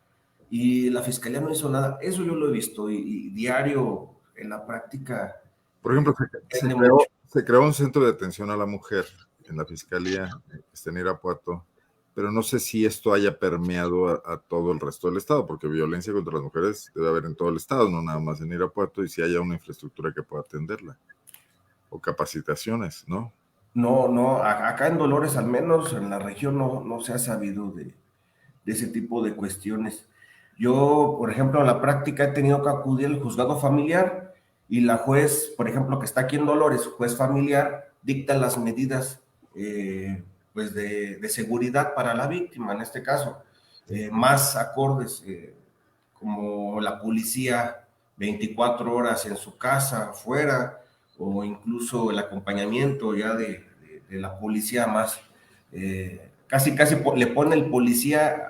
y la fiscalía no hizo nada. Eso yo lo he visto y diario en la práctica. Por ejemplo, se creó un centro de atención a la mujer en la fiscalía en Irapuato, pero no sé si esto haya permeado a todo el resto del estado, porque violencia contra las mujeres debe haber en todo el estado, no nada más en Irapuato, y si haya una infraestructura que pueda atenderla, o capacitaciones, ¿no? No, acá en Dolores, al menos en la región, no se ha sabido de ese tipo de cuestiones. Yo, por ejemplo, en la práctica he tenido que acudir al juzgado familiar y la juez, por ejemplo, que está aquí en Dolores, juez familiar, dicta las medidas pues de seguridad para la víctima, en este caso, más acordes, como la policía 24 horas en su casa, afuera, o incluso el acompañamiento ya de la policía más, casi le pone el policía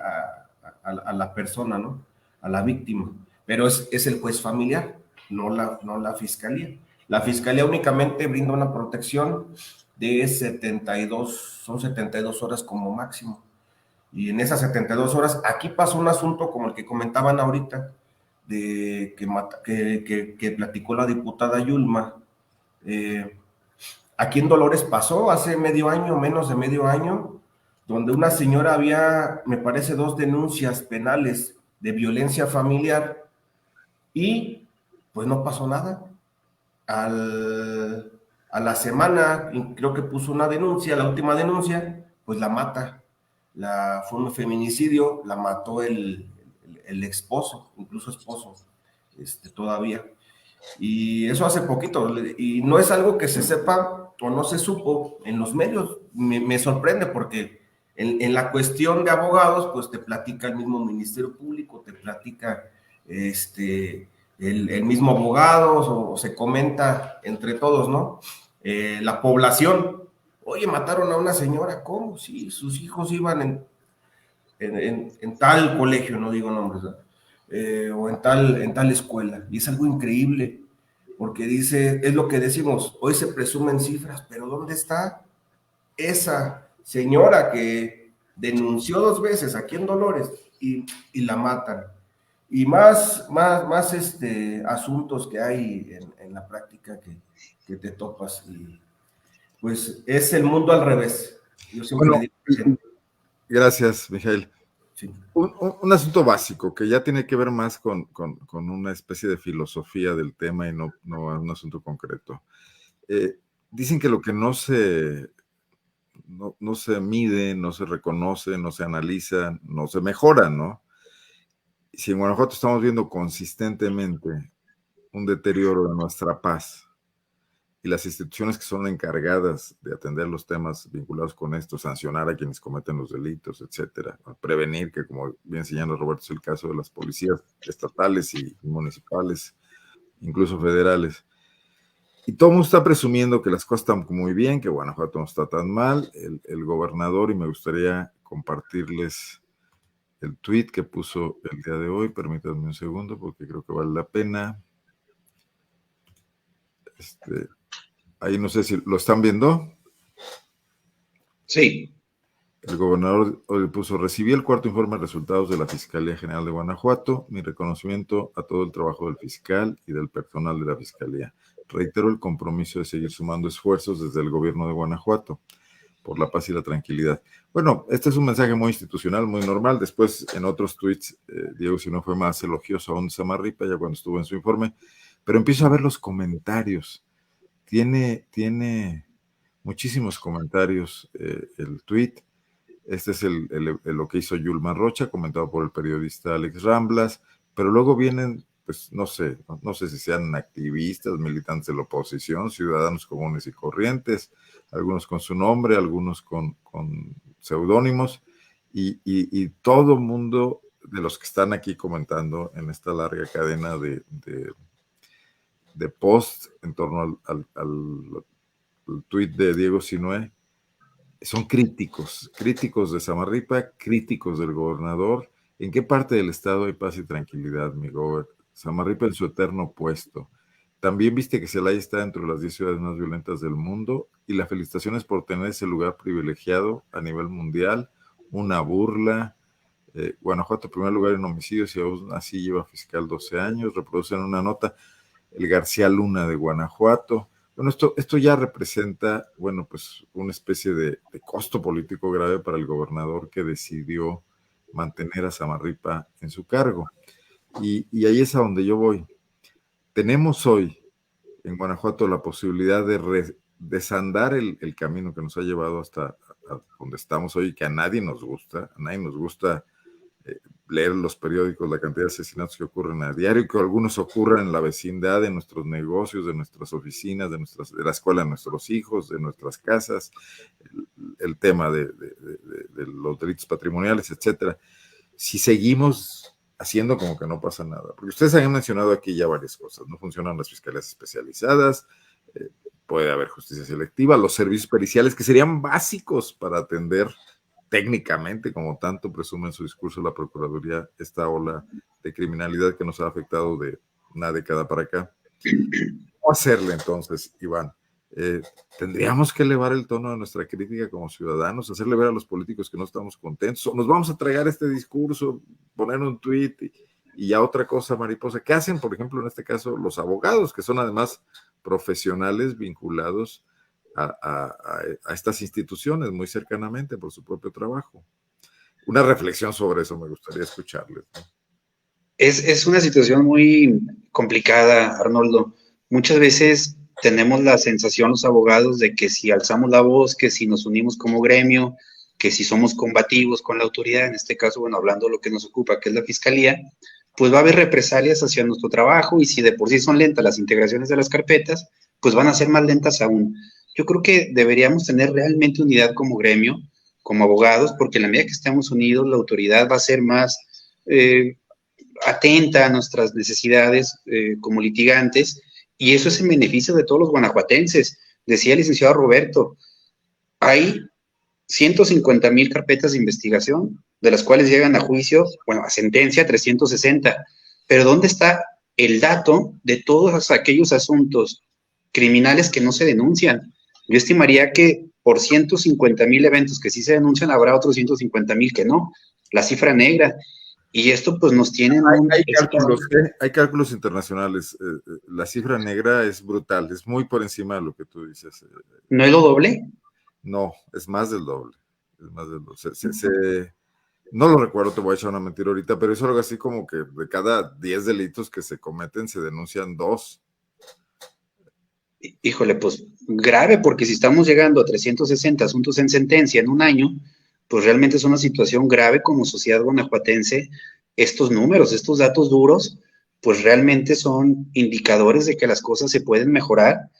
a la persona, ¿no? A la víctima, pero es el juez familiar, no la fiscalía. La fiscalía únicamente brinda una protección de 72 horas como máximo. Y en esas 72 horas, aquí pasó un asunto como el que comentaban ahorita, de que platicó la diputada Yulma. Aquí en Dolores pasó hace medio año, menos de medio año, donde una señora había, me parece, 2 denuncias penales de violencia familiar y pues no pasó nada. A la semana, creo que puso una denuncia, la última denuncia, pues la mata. Fue un feminicidio, la mató el esposo, incluso esposo, todavía. Y eso hace poquito, y no es algo que se sepa o no se supo en los medios. Me sorprende porque en la cuestión de abogados, pues te platica el mismo Ministerio Público, te platica el mismo abogado, o se comenta entre todos, ¿no? La población, oye, mataron a una señora, ¿cómo? Sí, sus hijos iban en tal colegio, no digo nombres, ¿no? O en tal escuela, y es algo increíble, porque dice, es lo que decimos, hoy se presumen cifras, pero ¿dónde está esa señora que denunció 2 veces aquí en Dolores y la matan? Y más asuntos que hay en la práctica que te topas, y pues es el mundo al revés. Yo siempre le digo. Gracias, Mijael. Sí. Un asunto básico que ya tiene que ver más con una especie de filosofía del tema y no un asunto concreto. Dicen que lo que no se mide, no se reconoce, no se analiza, no se mejora, ¿no? Si en Guanajuato estamos viendo consistentemente un deterioro de nuestra paz y las instituciones que son encargadas de atender los temas vinculados con esto, sancionar a quienes cometen los delitos, etcétera, prevenir, que como bien señala Roberto, es el caso de las policías estatales y municipales, incluso federales. Y todo el mundo está presumiendo que las cosas están muy bien, que Guanajuato no está tan mal. El gobernador, y me gustaría compartirles el tweet que puso el día de hoy, permítanme un segundo porque creo que vale la pena. Ahí no sé si lo están viendo. Sí. El gobernador hoy puso: recibí el 4º informe de resultados de la Fiscalía General de Guanajuato. Mi reconocimiento a todo el trabajo del fiscal y del personal de la Fiscalía. Reitero el compromiso de seguir sumando esfuerzos desde el gobierno de Guanajuato. por la paz y la tranquilidad. Bueno, este es un mensaje muy institucional, muy normal. Después, en otros tweets, Diego Sinue fue más elogioso aún de Samarripa, ya cuando estuvo en su informe, pero empiezo a ver los comentarios. Tiene muchísimos comentarios el tweet. Este es lo que hizo Yulman Rocha, comentado por el periodista Alex Ramblas, pero luego vienen, pues no sé si sean activistas, militantes de la oposición, ciudadanos comunes y corrientes, algunos con su nombre, algunos con seudónimos, y todo mundo de los que están aquí comentando en esta larga cadena de post en torno al tuit de Diego Sinue, son críticos de Samarripa, críticos del gobernador. ¿En qué parte del estado hay paz y tranquilidad, mi gober? Samarripa en su eterno puesto. También viste que Celaya está dentro de las 10 ciudades más violentas del mundo, y la felicitación es por tener ese lugar privilegiado a nivel mundial. Una burla. Guanajuato, primer lugar en homicidios, y aún así lleva fiscal 12 años. Reproducen una nota, el García Luna de Guanajuato. Bueno, esto ya representa, bueno, pues una especie de costo político grave para el gobernador, que decidió mantener a Samarripa en su cargo. Y ahí es a donde yo voy. Tenemos hoy en Guanajuato la posibilidad de desandar el camino que nos ha llevado hasta donde estamos hoy, que a nadie nos gusta leer los periódicos, la cantidad de asesinatos que ocurren a diario, que algunos ocurren en la vecindad de nuestros negocios, de nuestras oficinas, de la escuela de nuestros hijos, de nuestras casas, el tema de los delitos patrimoniales, etcétera. Si seguimos haciendo como que no pasa nada, porque ustedes han mencionado aquí ya varias cosas, no funcionan las fiscalías especializadas, puede haber justicia selectiva, los servicios periciales que serían básicos para atender técnicamente, como tanto presume en su discurso la Procuraduría, esta ola de criminalidad que nos ha afectado de una década para acá. ¿Cómo hacerle entonces, Iván? ¿Tendríamos que elevar el tono de nuestra crítica como ciudadanos, hacerle ver a los políticos que no estamos contentos, o nos vamos a tragar este discurso, poner un tuit y ya otra cosa mariposa? ¿Qué hacen, por ejemplo, en este caso, los abogados, que son además profesionales vinculados a estas instituciones muy cercanamente por su propio trabajo? Una reflexión sobre eso me gustaría escucharles, ¿no? Es una situación muy complicada, Arnoldo. Muchas veces tenemos la sensación los abogados de que si alzamos la voz, que si nos unimos como gremio, que si somos combativos con la autoridad, en este caso, bueno, hablando de lo que nos ocupa, que es la fiscalía, pues va a haber represalias hacia nuestro trabajo, y si de por sí son lentas las integraciones de las carpetas, pues van a ser más lentas aún. Yo creo que deberíamos tener realmente unidad como gremio, como abogados, porque en la medida que estemos unidos, la autoridad va a ser más atenta a nuestras necesidades como litigantes, y eso es en beneficio de todos los guanajuatenses. Decía el licenciado Roberto, hay 150,000 carpetas de investigación, de las cuales llegan a juicio, bueno, a sentencia 360, pero ¿dónde está el dato de todos aquellos asuntos criminales que no se denuncian? Yo estimaría que por 150,000 eventos que sí se denuncian, habrá otros 150,000 que no, la cifra negra. Y esto pues nos tiene... Hay cálculos internacionales. La cifra negra es brutal, es muy por encima de lo que tú dices. ¿No es lo doble? No, es más del doble. Es más del doble. No lo recuerdo, te voy a echar una mentira ahorita, pero es algo así como que de cada 10 delitos que se cometen, se denuncian 2. Híjole, pues grave, porque si estamos llegando a 360 asuntos en sentencia en un año, pues realmente es una situación grave como sociedad guanajuatense. Estos números, estos datos duros, pues realmente son indicadores de que las cosas se pueden mejorar.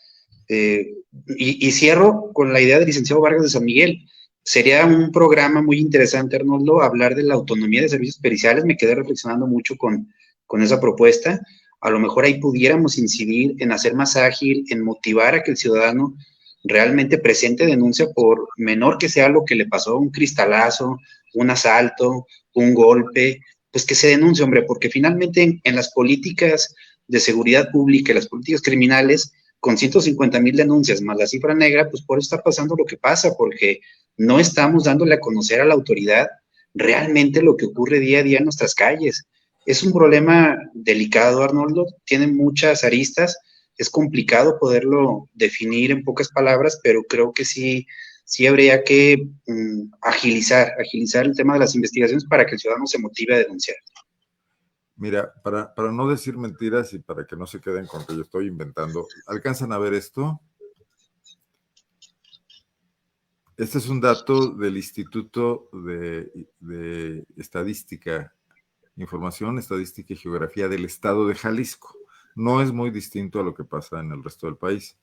Y cierro con la idea del licenciado Vargas de San Miguel. Sería un programa muy interesante, Arnoldo, hablar de la autonomía de servicios periciales. Me quedé reflexionando mucho con esa propuesta. A lo mejor ahí pudiéramos incidir en hacer más ágil, en motivar a que el ciudadano realmente presente denuncia, por menor que sea lo que le pasó, un cristalazo, un asalto, un golpe, pues que se denuncie, hombre, porque finalmente en las políticas de seguridad pública y las políticas criminales, con 150,000 denuncias más la cifra negra, pues por eso está pasando lo que pasa, porque no estamos dándole a conocer a la autoridad realmente lo que ocurre día a día en nuestras calles. Es un problema delicado, Arnoldo, tiene muchas aristas, es complicado poderlo definir en pocas palabras, pero creo que sí sí habría que agilizar el tema de las investigaciones para que el ciudadano se motive a denunciar. Mira, para no decir mentiras y para que no se queden con que yo estoy inventando, ¿alcanzan a ver esto? Este es un dato del Instituto de Estadística, Información, Estadística y Geografía del Estado de Jalisco. No es muy distinto a lo que pasa en el resto del país.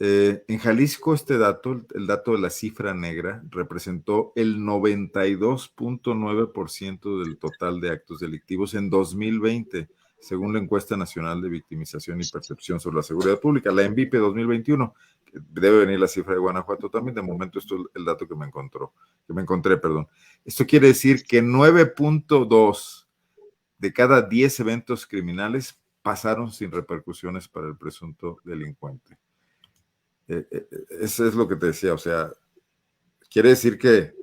En Jalisco este dato, el dato de la cifra negra, representó el 92.9% del total de actos delictivos en 2020, según la Encuesta Nacional de Victimización y Percepción sobre la Seguridad Pública, la ENVIPE 2021. Debe venir la cifra de Guanajuato también. De momento esto es el dato que me encontré. Esto quiere decir que 9.2 de cada 10 eventos criminales pasaron sin repercusiones para el presunto delincuente. Eso es lo que te decía, o sea, quiere decir que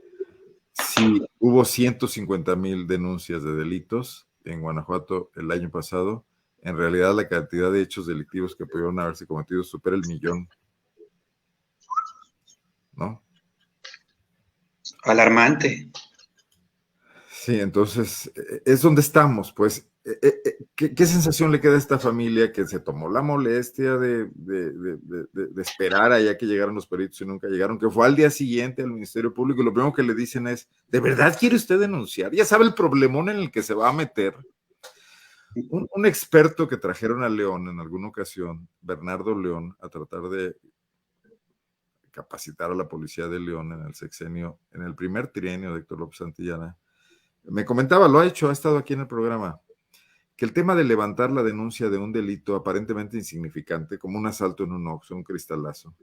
si hubo 150,000 denuncias de delitos en Guanajuato el año pasado, en realidad la cantidad de hechos delictivos que pudieron haberse cometido supera el 1,000,000, ¿no? Alarmante. Sí, entonces es donde estamos, pues. ¿Qué sensación le queda a esta familia que se tomó la molestia de esperar allá que llegaran los peritos y nunca llegaron, que fue al día siguiente al Ministerio Público y lo primero que le dicen es, ¿de verdad quiere usted denunciar? Ya sabe el problemón en el que se va a meter. Un experto que trajeron a León en alguna ocasión, Bernardo León, a tratar de capacitar a la policía de León en el sexenio, en el primer trienio de Héctor López Santillana, me comentaba, lo ha hecho, ha estado aquí en el programa, que el tema de levantar la denuncia de un delito aparentemente insignificante, como un asalto en un Oxxo, un cristalazo,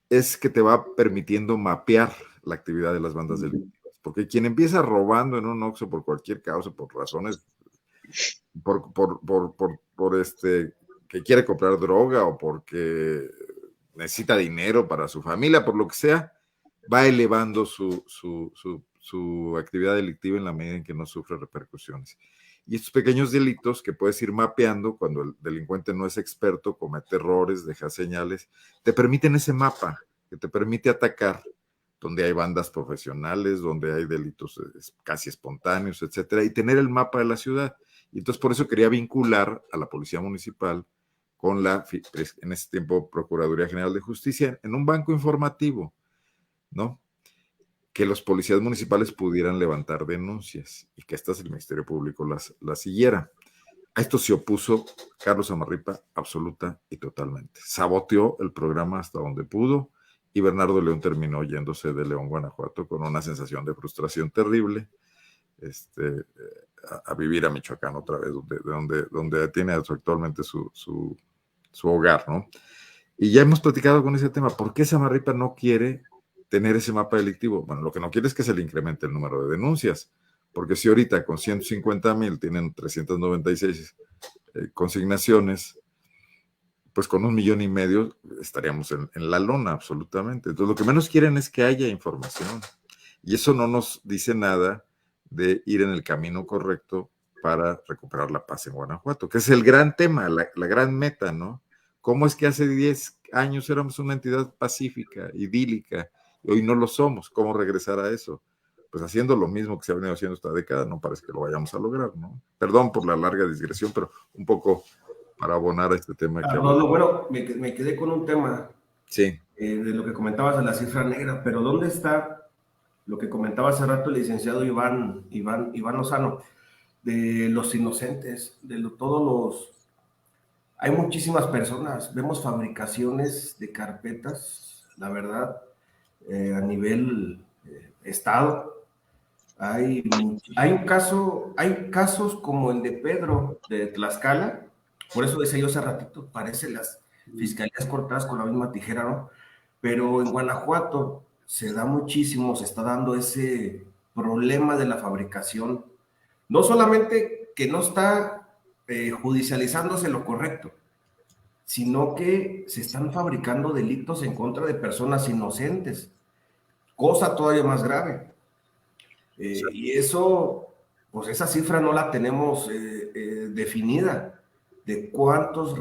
es que te va permitiendo mapear la actividad de las bandas delictivas. Porque quien empieza robando en un Oxxo por cualquier causa, por razones, que quiere comprar droga o porque necesita dinero para su familia, por lo que sea, va elevando su actividad delictiva en la medida en que no sufre repercusiones. Y estos pequeños delitos que puedes ir mapeando cuando el delincuente no es experto, comete errores, deja señales, te permiten ese mapa que te permite atacar donde hay bandas profesionales, donde hay delitos casi espontáneos, etcétera, y tener el mapa de la ciudad. Y entonces por eso quería vincular a la Policía Municipal con en ese tiempo, Procuraduría General de Justicia, en un banco informativo, ¿no? Que los policías municipales pudieran levantar denuncias y que estas el Ministerio Público las siguiera. A esto se opuso Carlos Amarripa absoluta y totalmente. Saboteó el programa hasta donde pudo y Bernardo León terminó yéndose de León, Guanajuato, con una sensación de frustración terrible, a vivir a Michoacán otra vez, donde tiene actualmente su hogar, ¿no? Y ya hemos platicado con ese tema. ¿Por qué Samarripa no quiere tener ese mapa delictivo? Bueno, lo que no quiere es que se le incremente el número de denuncias, porque si ahorita con 150,000 tienen 396 consignaciones, pues con 1,500,000 estaríamos en la lona absolutamente. Entonces lo que menos quieren es que haya información. Y eso no nos dice nada de ir en el camino correcto para recuperar la paz en Guanajuato, que es el gran tema, la gran meta, ¿no? ¿Cómo es que hace 10 años éramos una entidad pacífica, idílica, y hoy no lo somos? ¿Cómo regresar a eso? Pues haciendo lo mismo que se ha venido haciendo esta década, no parece que lo vayamos a lograr, ¿no? Perdón por la larga digresión, pero un poco para abonar a este tema. Bueno, me quedé con un tema, sí, de lo que comentabas de la cifra negra, pero ¿dónde está lo que comentaba hace rato el licenciado Iván Lozano, de los inocentes, todos los... Hay muchísimas personas, vemos fabricaciones de carpetas, la verdad, a nivel estado. Hay casos como el de Pedro de Tlaxcala, por eso decía yo hace ratito, parece las fiscalías cortadas con la misma tijera, ¿no? Pero en Guanajuato se da muchísimo, se está dando ese problema de la fabricación, no solamente que no está judicializándose lo correcto, sino que se están fabricando delitos en contra de personas inocentes, cosa todavía más grave. Y eso, pues esa cifra no la tenemos definida, de cuántas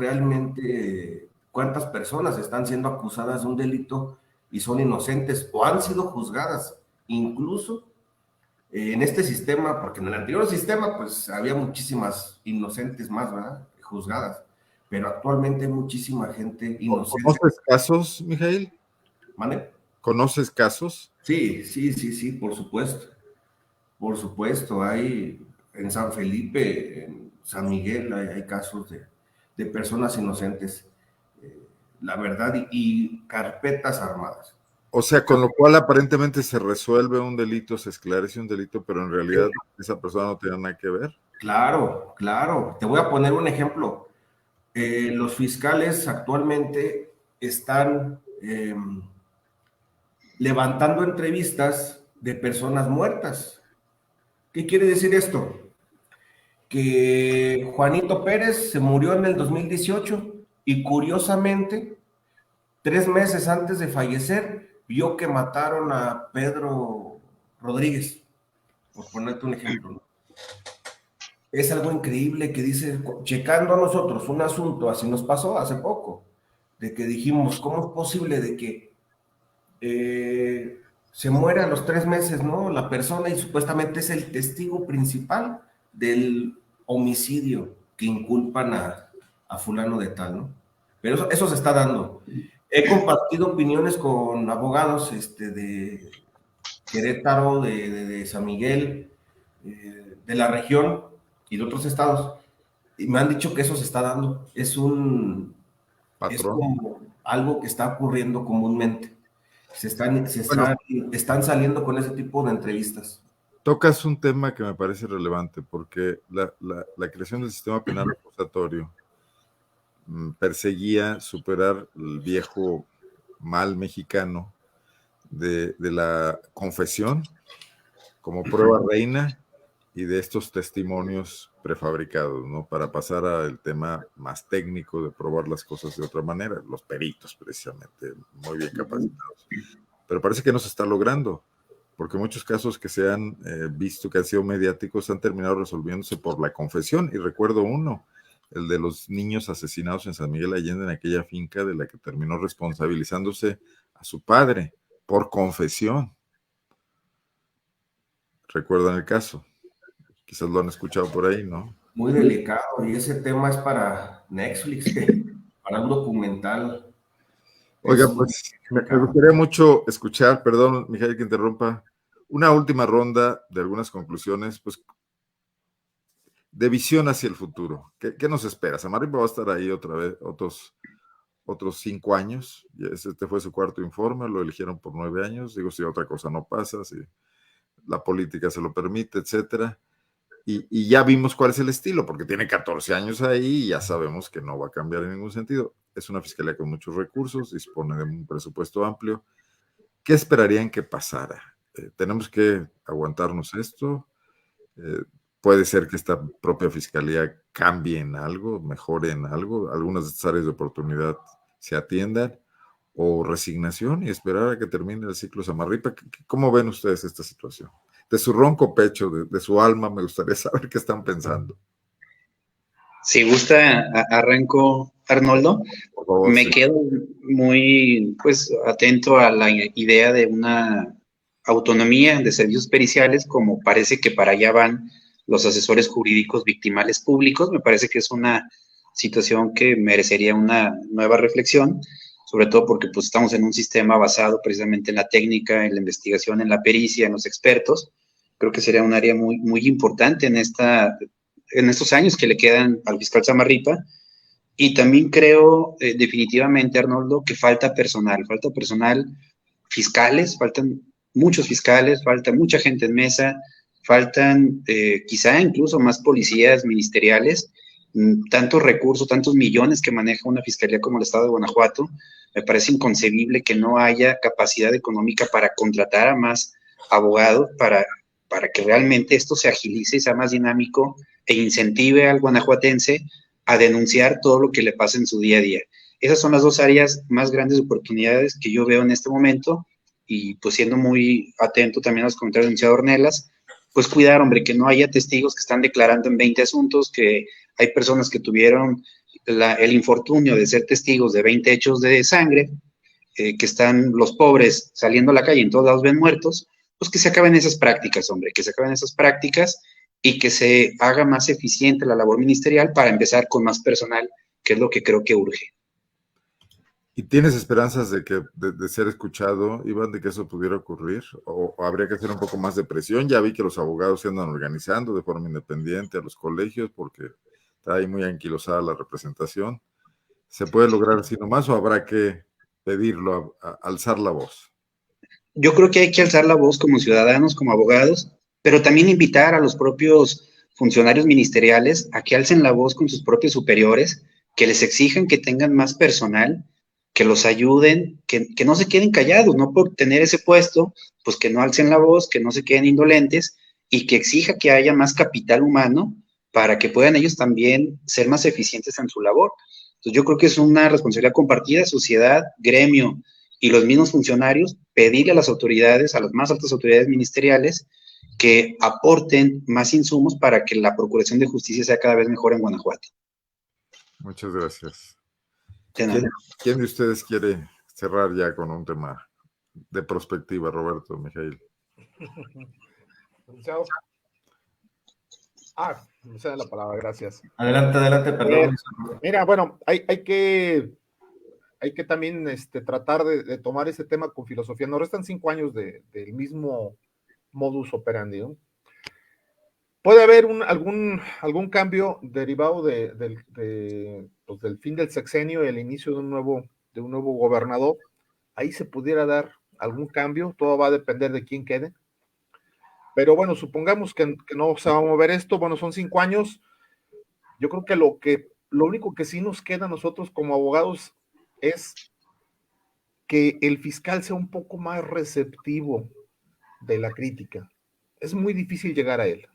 personas están siendo acusadas de un delito y son inocentes o han sido juzgadas, incluso en este sistema, porque en el anterior sistema pues había muchísimas inocentes más, ¿verdad? Juzgadas, pero actualmente hay muchísima gente inocente. ¿Conoces casos, Mijail? ¿Vale? ¿Conoces casos? Sí, por supuesto, hay en San Felipe, en San Miguel, hay casos de personas inocentes, la verdad, y carpetas armadas. O sea, con lo cual aparentemente se resuelve un delito, se esclarece un delito, pero en realidad esa persona no tiene nada que ver. Claro, te voy a poner un ejemplo. Los fiscales actualmente están levantando entrevistas de personas muertas. ¿Qué quiere decir esto? Que Juanito Pérez se murió en el 2018 y curiosamente, 3 meses antes de fallecer, vio que mataron a Pedro Rodríguez, por ponerte un ejemplo, ¿no? Es algo increíble que dice, checando a nosotros un asunto, así nos pasó hace poco, de que dijimos, ¿cómo es posible de que se muere a los 3 meses, ¿no? La persona y supuestamente es el testigo principal del homicidio que inculpan a fulano de tal, ¿no? Pero eso se está dando. He compartido opiniones con abogados de Querétaro, de San Miguel, de la región y de otros estados, y me han dicho que eso se está dando. Es como algo que está ocurriendo comúnmente. Están saliendo con ese tipo de entrevistas. Tocas un tema que me parece relevante, porque la creación del sistema penal acusatorio perseguía superar el viejo mal mexicano de la confesión como prueba reina y de estos testimonios prefabricados, ¿no? Para pasar al tema más técnico de probar las cosas de otra manera, los peritos precisamente, muy bien capacitados. Pero parece que no se está logrando, porque muchos casos que se han visto, que han sido mediáticos, han terminado resolviéndose por la confesión. Y recuerdo uno, el de los niños asesinados en San Miguel Allende, en aquella finca de la que terminó responsabilizándose a su padre por confesión. ¿Recuerdan el caso? Quizás lo han escuchado por ahí, ¿no? Muy delicado, y ese tema es para Netflix, para un documental. Oiga, pues me gustaría mucho escuchar, perdón, Mijail, que interrumpa, una última ronda de algunas conclusiones, pues, de visión hacia el futuro. ¿Qué nos espera? Samarripa va a estar ahí otra vez, otros 5 años. Este fue su 4º informe, lo eligieron por 9 años. Digo, si otra cosa no pasa, si la política se lo permite, etcétera. Y ya vimos cuál es el estilo, porque tiene 14 años ahí y ya sabemos que no va a cambiar en ningún sentido. Es una fiscalía con muchos recursos, dispone de un presupuesto amplio. ¿Qué esperarían que pasara? ¿Tenemos que aguantarnos esto? ¿Puede ser que esta propia fiscalía cambie en algo, mejore en algo? ¿Algunas de estas áreas de oportunidad se atiendan? ¿O resignación y esperar a que termine el ciclo Samarripa? ¿Cómo ven ustedes esta situación? De su ronco pecho, de su alma, me gustaría saber qué están pensando. Si gusta, arranco, Arnoldo. Por favor, me quedo muy, pues, atento a la idea de una autonomía de servicios periciales, como parece que para allá van los asesores jurídicos victimales públicos. Me parece que es una situación que merecería una nueva reflexión, sobre todo porque pues estamos en un sistema basado precisamente en la técnica, en la investigación, en la pericia, en los expertos. Creo que sería un área muy, muy importante en estos años que le quedan al fiscal Samarripa. Y también creo definitivamente, Arnoldo, que falta personal fiscales, faltan muchos fiscales, falta mucha gente en mesa, faltan quizá incluso más policías ministeriales, tantos recursos, tantos millones que maneja una fiscalía como el Estado de Guanajuato. Me parece inconcebible que no haya capacidad económica para contratar a más abogados para que realmente esto se agilice y sea más dinámico e incentive al guanajuatense a denunciar todo lo que le pasa en su día a día. Esas son las 2 áreas más grandes de oportunidades que yo veo en este momento, y pues siendo muy atento también a los comentarios del licenciado Ornelas, pues cuidar, hombre, que no haya testigos que están declarando en 20 asuntos, que hay personas que tuvieron el infortunio de ser testigos de 20 hechos de sangre, que están los pobres saliendo a la calle y en todos lados ven muertos, pues que se acaben esas prácticas, hombre, que se acaben esas prácticas y que se haga más eficiente la labor ministerial para empezar con más personal, que es lo que creo que urge. ¿Y tienes esperanzas de ser escuchado, Iván, de que eso pudiera ocurrir? ¿O habría que hacer un poco más de presión? Ya vi que los abogados se andan organizando de forma independiente a los colegios porque está ahí muy anquilosada la representación. ¿Se puede lograr así nomás o habrá que pedirlo, alzar la voz? Yo creo que hay que alzar la voz como ciudadanos, como abogados, pero también invitar a los propios funcionarios ministeriales a que alcen la voz con sus propios superiores, que les exijan que tengan más personal, que los ayuden, que no se queden callados, no por tener ese puesto, pues que no alcen la voz, que no se queden indolentes y que exija que haya más capital humano para que puedan ellos también ser más eficientes en su labor. Entonces yo creo que es una responsabilidad compartida, sociedad, gremio y los mismos funcionarios, pedirle a las autoridades, a las más altas autoridades ministeriales, que aporten más insumos para que la procuración de justicia sea cada vez mejor en Guanajuato. Muchas gracias. De nada. ¿Quién de ustedes quiere cerrar ya con un tema de prospectiva, Roberto, Mijail? Me sale la palabra, gracias. Adelante, perdón. Mira, bueno, hay que también tratar de tomar ese tema con filosofía. Nos restan 5 años del mismo modus operandi, ¿no? Puede haber algún cambio derivado del fin del sexenio y el inicio de un nuevo gobernador. Ahí se pudiera dar algún cambio, todo va a depender de quién quede. Pero bueno, supongamos que no se va a mover esto. Bueno, son 5 años. Yo creo que lo único que sí nos queda a nosotros como abogados es que el fiscal sea un poco más receptivo de la crítica. Es muy difícil llegar a él.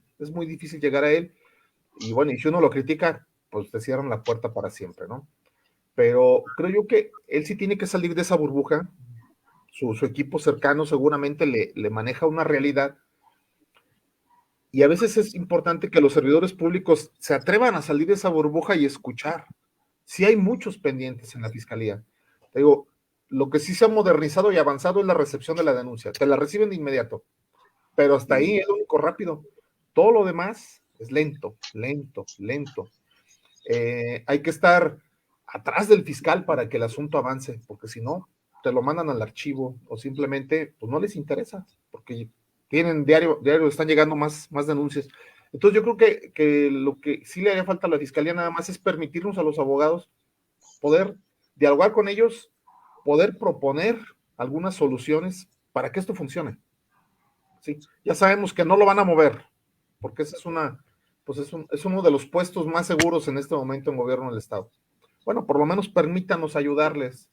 Y bueno, y si uno lo critica, pues te cierran la puerta para siempre, ¿no? Pero creo yo que él sí tiene que salir de esa burbuja. Su equipo cercano seguramente le maneja una realidad. Y a veces es importante que los servidores públicos se atrevan a salir de esa burbuja y escuchar. Sí hay muchos pendientes en la fiscalía. Te digo, lo que sí se ha modernizado y avanzado es la recepción de la denuncia. Te la reciben de inmediato. Pero hasta ahí es lo único rápido. Todo lo demás es lento. Hay que estar atrás del fiscal para que el asunto avance, porque si no, te lo mandan al archivo o simplemente pues no les interesa, porque tienen diario están llegando más denuncias. Entonces yo creo que lo que sí le haría falta a la fiscalía nada más es permitirnos a los abogados poder dialogar con ellos, poder proponer algunas soluciones para que esto funcione. ¿Sí? Ya sabemos que no lo van a mover, porque esa es uno de los puestos más seguros en este momento en gobierno del Estado. Bueno, por lo menos permítanos ayudarles,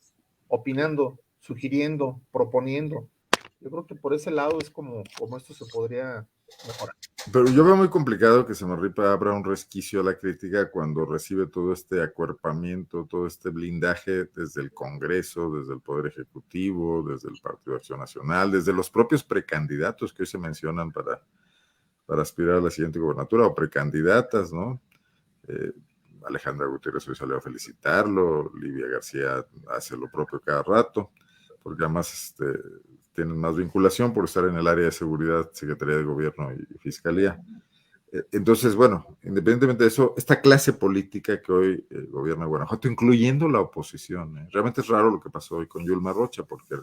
opinando, sugiriendo, proponiendo. Yo creo que por ese lado es como esto se podría mejorar. Pero yo veo muy complicado que Samarripa abra un resquicio a la crítica cuando recibe todo este acuerpamiento, todo este blindaje desde el Congreso, desde el Poder Ejecutivo, desde el Partido de Acción Nacional, desde los propios precandidatos que hoy se mencionan para aspirar a la siguiente gobernatura, o precandidatas, ¿no? Alejandra Gutiérrez hoy salió a felicitarlo, Livia García hace lo propio cada rato, porque además tienen más vinculación por estar en el área de seguridad, Secretaría de Gobierno y Fiscalía. Entonces, bueno, independientemente de eso, esta clase política que hoy gobierna Guanajuato, incluyendo la oposición, realmente es raro lo que pasó hoy con Yulma Rocha, porque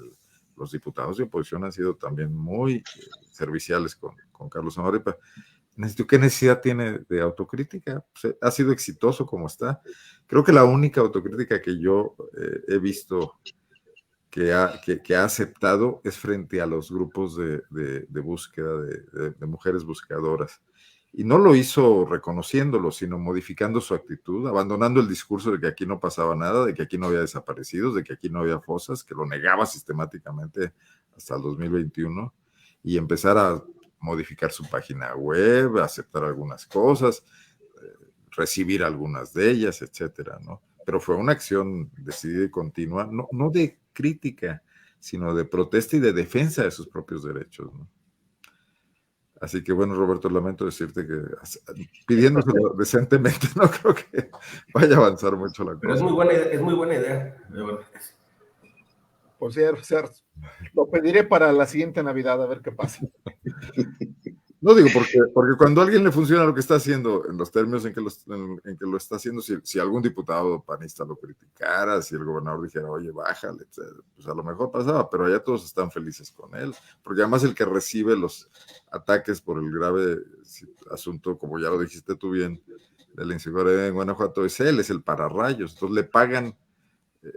los diputados de oposición han sido también muy serviciales con Carlos Samarripa. ¿Qué necesidad tiene de autocrítica? Pues, ha sido exitoso como está. Creo que la única autocrítica que yo he visto que ha aceptado es frente a los grupos de búsqueda de mujeres buscadoras. Y no lo hizo reconociéndolo, sino modificando su actitud, abandonando el discurso de que aquí no pasaba nada, de que aquí no había desaparecidos, de que aquí no había fosas, que lo negaba sistemáticamente hasta el 2021, y empezar a modificar su página web, aceptar algunas cosas, recibir algunas de ellas, etcétera, ¿no? Pero fue una acción decidida y continua, no de crítica, sino de protesta y de defensa de sus propios derechos, ¿no? Así que bueno, Roberto, lamento decirte que pidiéndoselo decentemente no creo que vaya a avanzar mucho la cosa. Pero es muy buena idea, de verdad. Por cierto, lo pediré para la siguiente Navidad, a ver qué pasa. No digo, porque cuando a alguien le funciona lo que está haciendo, en los términos en que lo está haciendo, si algún diputado panista lo criticara, si el gobernador dijera, oye, bájale, pues a lo mejor pasaba, pero ya todos están felices con él, porque además el que recibe los ataques por el grave asunto, como ya lo dijiste tú bien, de la inseguridad en Guanajuato, es él, es el pararrayos, entonces le pagan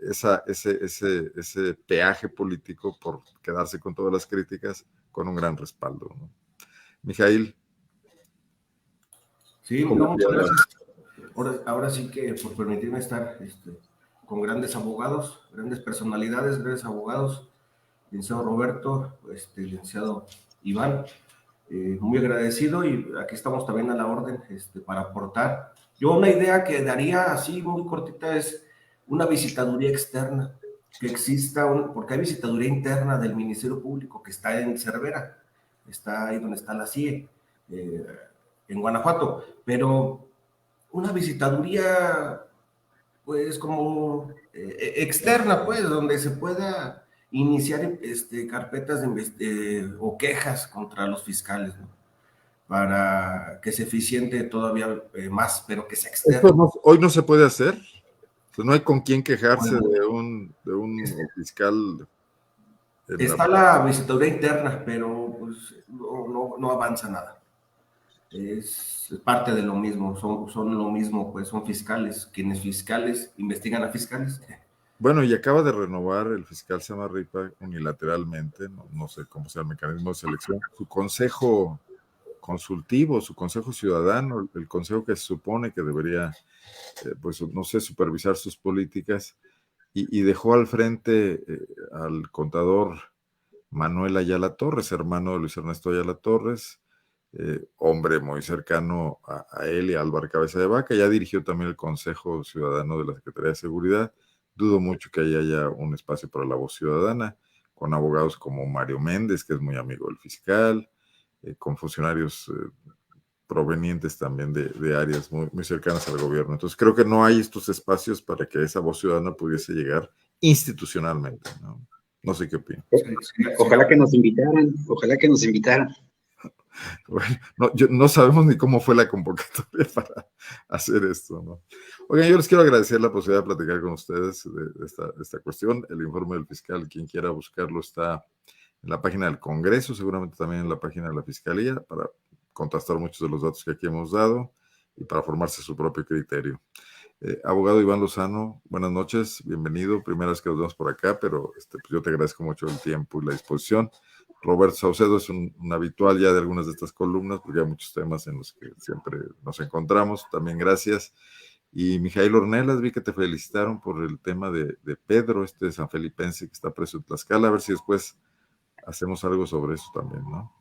ese peaje político por quedarse con todas las críticas con un gran respaldo, ¿no? Mijail. Sí, no, muchas gracias. Ahora sí que por permitirme estar con grandes abogados, grandes personalidades, grandes abogados, licenciado Roberto, licenciado Iván, muy agradecido, y aquí estamos también a la orden para aportar. Yo una idea que daría así muy cortita es una visitaduría externa, que exista, porque hay visitaduría interna del Ministerio Público que está en Cervera, está ahí donde está la CIE, en Guanajuato, pero una visitaduría pues como externa, pues, donde se pueda iniciar carpetas o quejas contra los fiscales, ¿no? Para que se eficiente todavía más, pero que sea externo. Hoy no se puede hacer. Pues no hay con quién quejarse de un fiscal. Está la visitaduría interna, pero pues, no avanza nada. Es parte de lo mismo, son lo mismo, pues son fiscales. Quienes fiscales investigan a fiscales. Bueno, y acaba de renovar el fiscal Samarripa unilateralmente, no sé cómo sea el mecanismo de selección, su consejo consultivo, su consejo ciudadano, el consejo que se supone que debería, pues no sé, supervisar sus políticas, y dejó al frente al contador Manuel Ayala Torres, hermano de Luis Ernesto Ayala Torres, hombre muy cercano a él y a Álvaro Cabeza de Vaca. Ya dirigió también el Consejo Ciudadano de la Secretaría de Seguridad. Dudo mucho que haya un espacio para la voz ciudadana, con abogados como Mario Méndez, que es muy amigo del fiscal, con funcionarios provenientes también de áreas muy cercanas al gobierno. Entonces creo que no hay estos espacios para que esa voz ciudadana pudiese llegar institucionalmente, ¿no? No sé qué opinas. Ojalá que nos invitaran, ojalá que nos invitaran. Bueno, no sabemos ni cómo fue la convocatoria para hacer esto, ¿no? Oigan, yo les quiero agradecer la posibilidad de platicar con ustedes de esta cuestión. El informe del fiscal, quien quiera buscarlo, está en la página del Congreso, seguramente también en la página de la Fiscalía, para contrastar muchos de los datos que aquí hemos dado y para formarse su propio criterio. Abogado Iván Lozano, buenas noches, bienvenido. Primera vez que nos vemos por acá, pero pues yo te agradezco mucho el tiempo y la disposición. Roberto Saucedo es un habitual ya de algunas de estas columnas, porque hay muchos temas en los que siempre nos encontramos. También gracias. Y Mijail Ornelas, vi que te felicitaron por el tema de Pedro, sanfelipense que está preso en Tlaxcala. A ver si después hacemos algo sobre eso también, ¿no?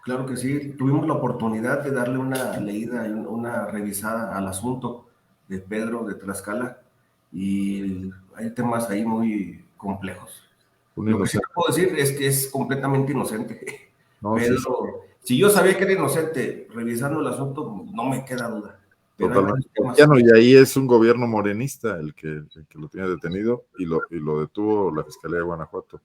Claro que sí. Tuvimos la oportunidad de darle una leída y una revisada al asunto de Pedro de Tlaxcala, y hay temas ahí muy complejos. Lo que sí te puedo decir es que es completamente inocente. No, Pedro, sí. Si yo sabía que era inocente, revisando el asunto, no me queda duda. Totalmente. Y ahí es un gobierno morenista el que lo tiene detenido, y lo detuvo la Fiscalía de Guanajuato.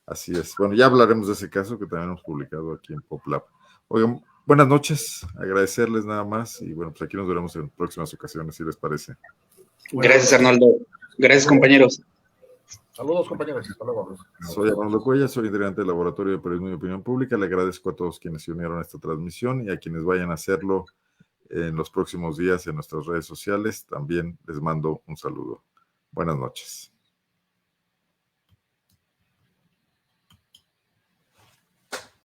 Así es. Bueno, ya hablaremos de ese caso que también hemos publicado aquí en PopLab. Oigan, buenas noches, agradecerles nada más, y bueno, pues aquí nos veremos en próximas ocasiones, si les parece. Gracias, Arnoldo. Gracias, compañeros. Saludos, compañeros. Hasta luego. Soy Arnoldo Cuellar, soy integrante del Laboratorio de Periodismo y Opinión Pública. Le agradezco a todos quienes se unieron a esta transmisión, y a quienes vayan a hacerlo en los próximos días en nuestras redes sociales. También les mando un saludo. Buenas noches.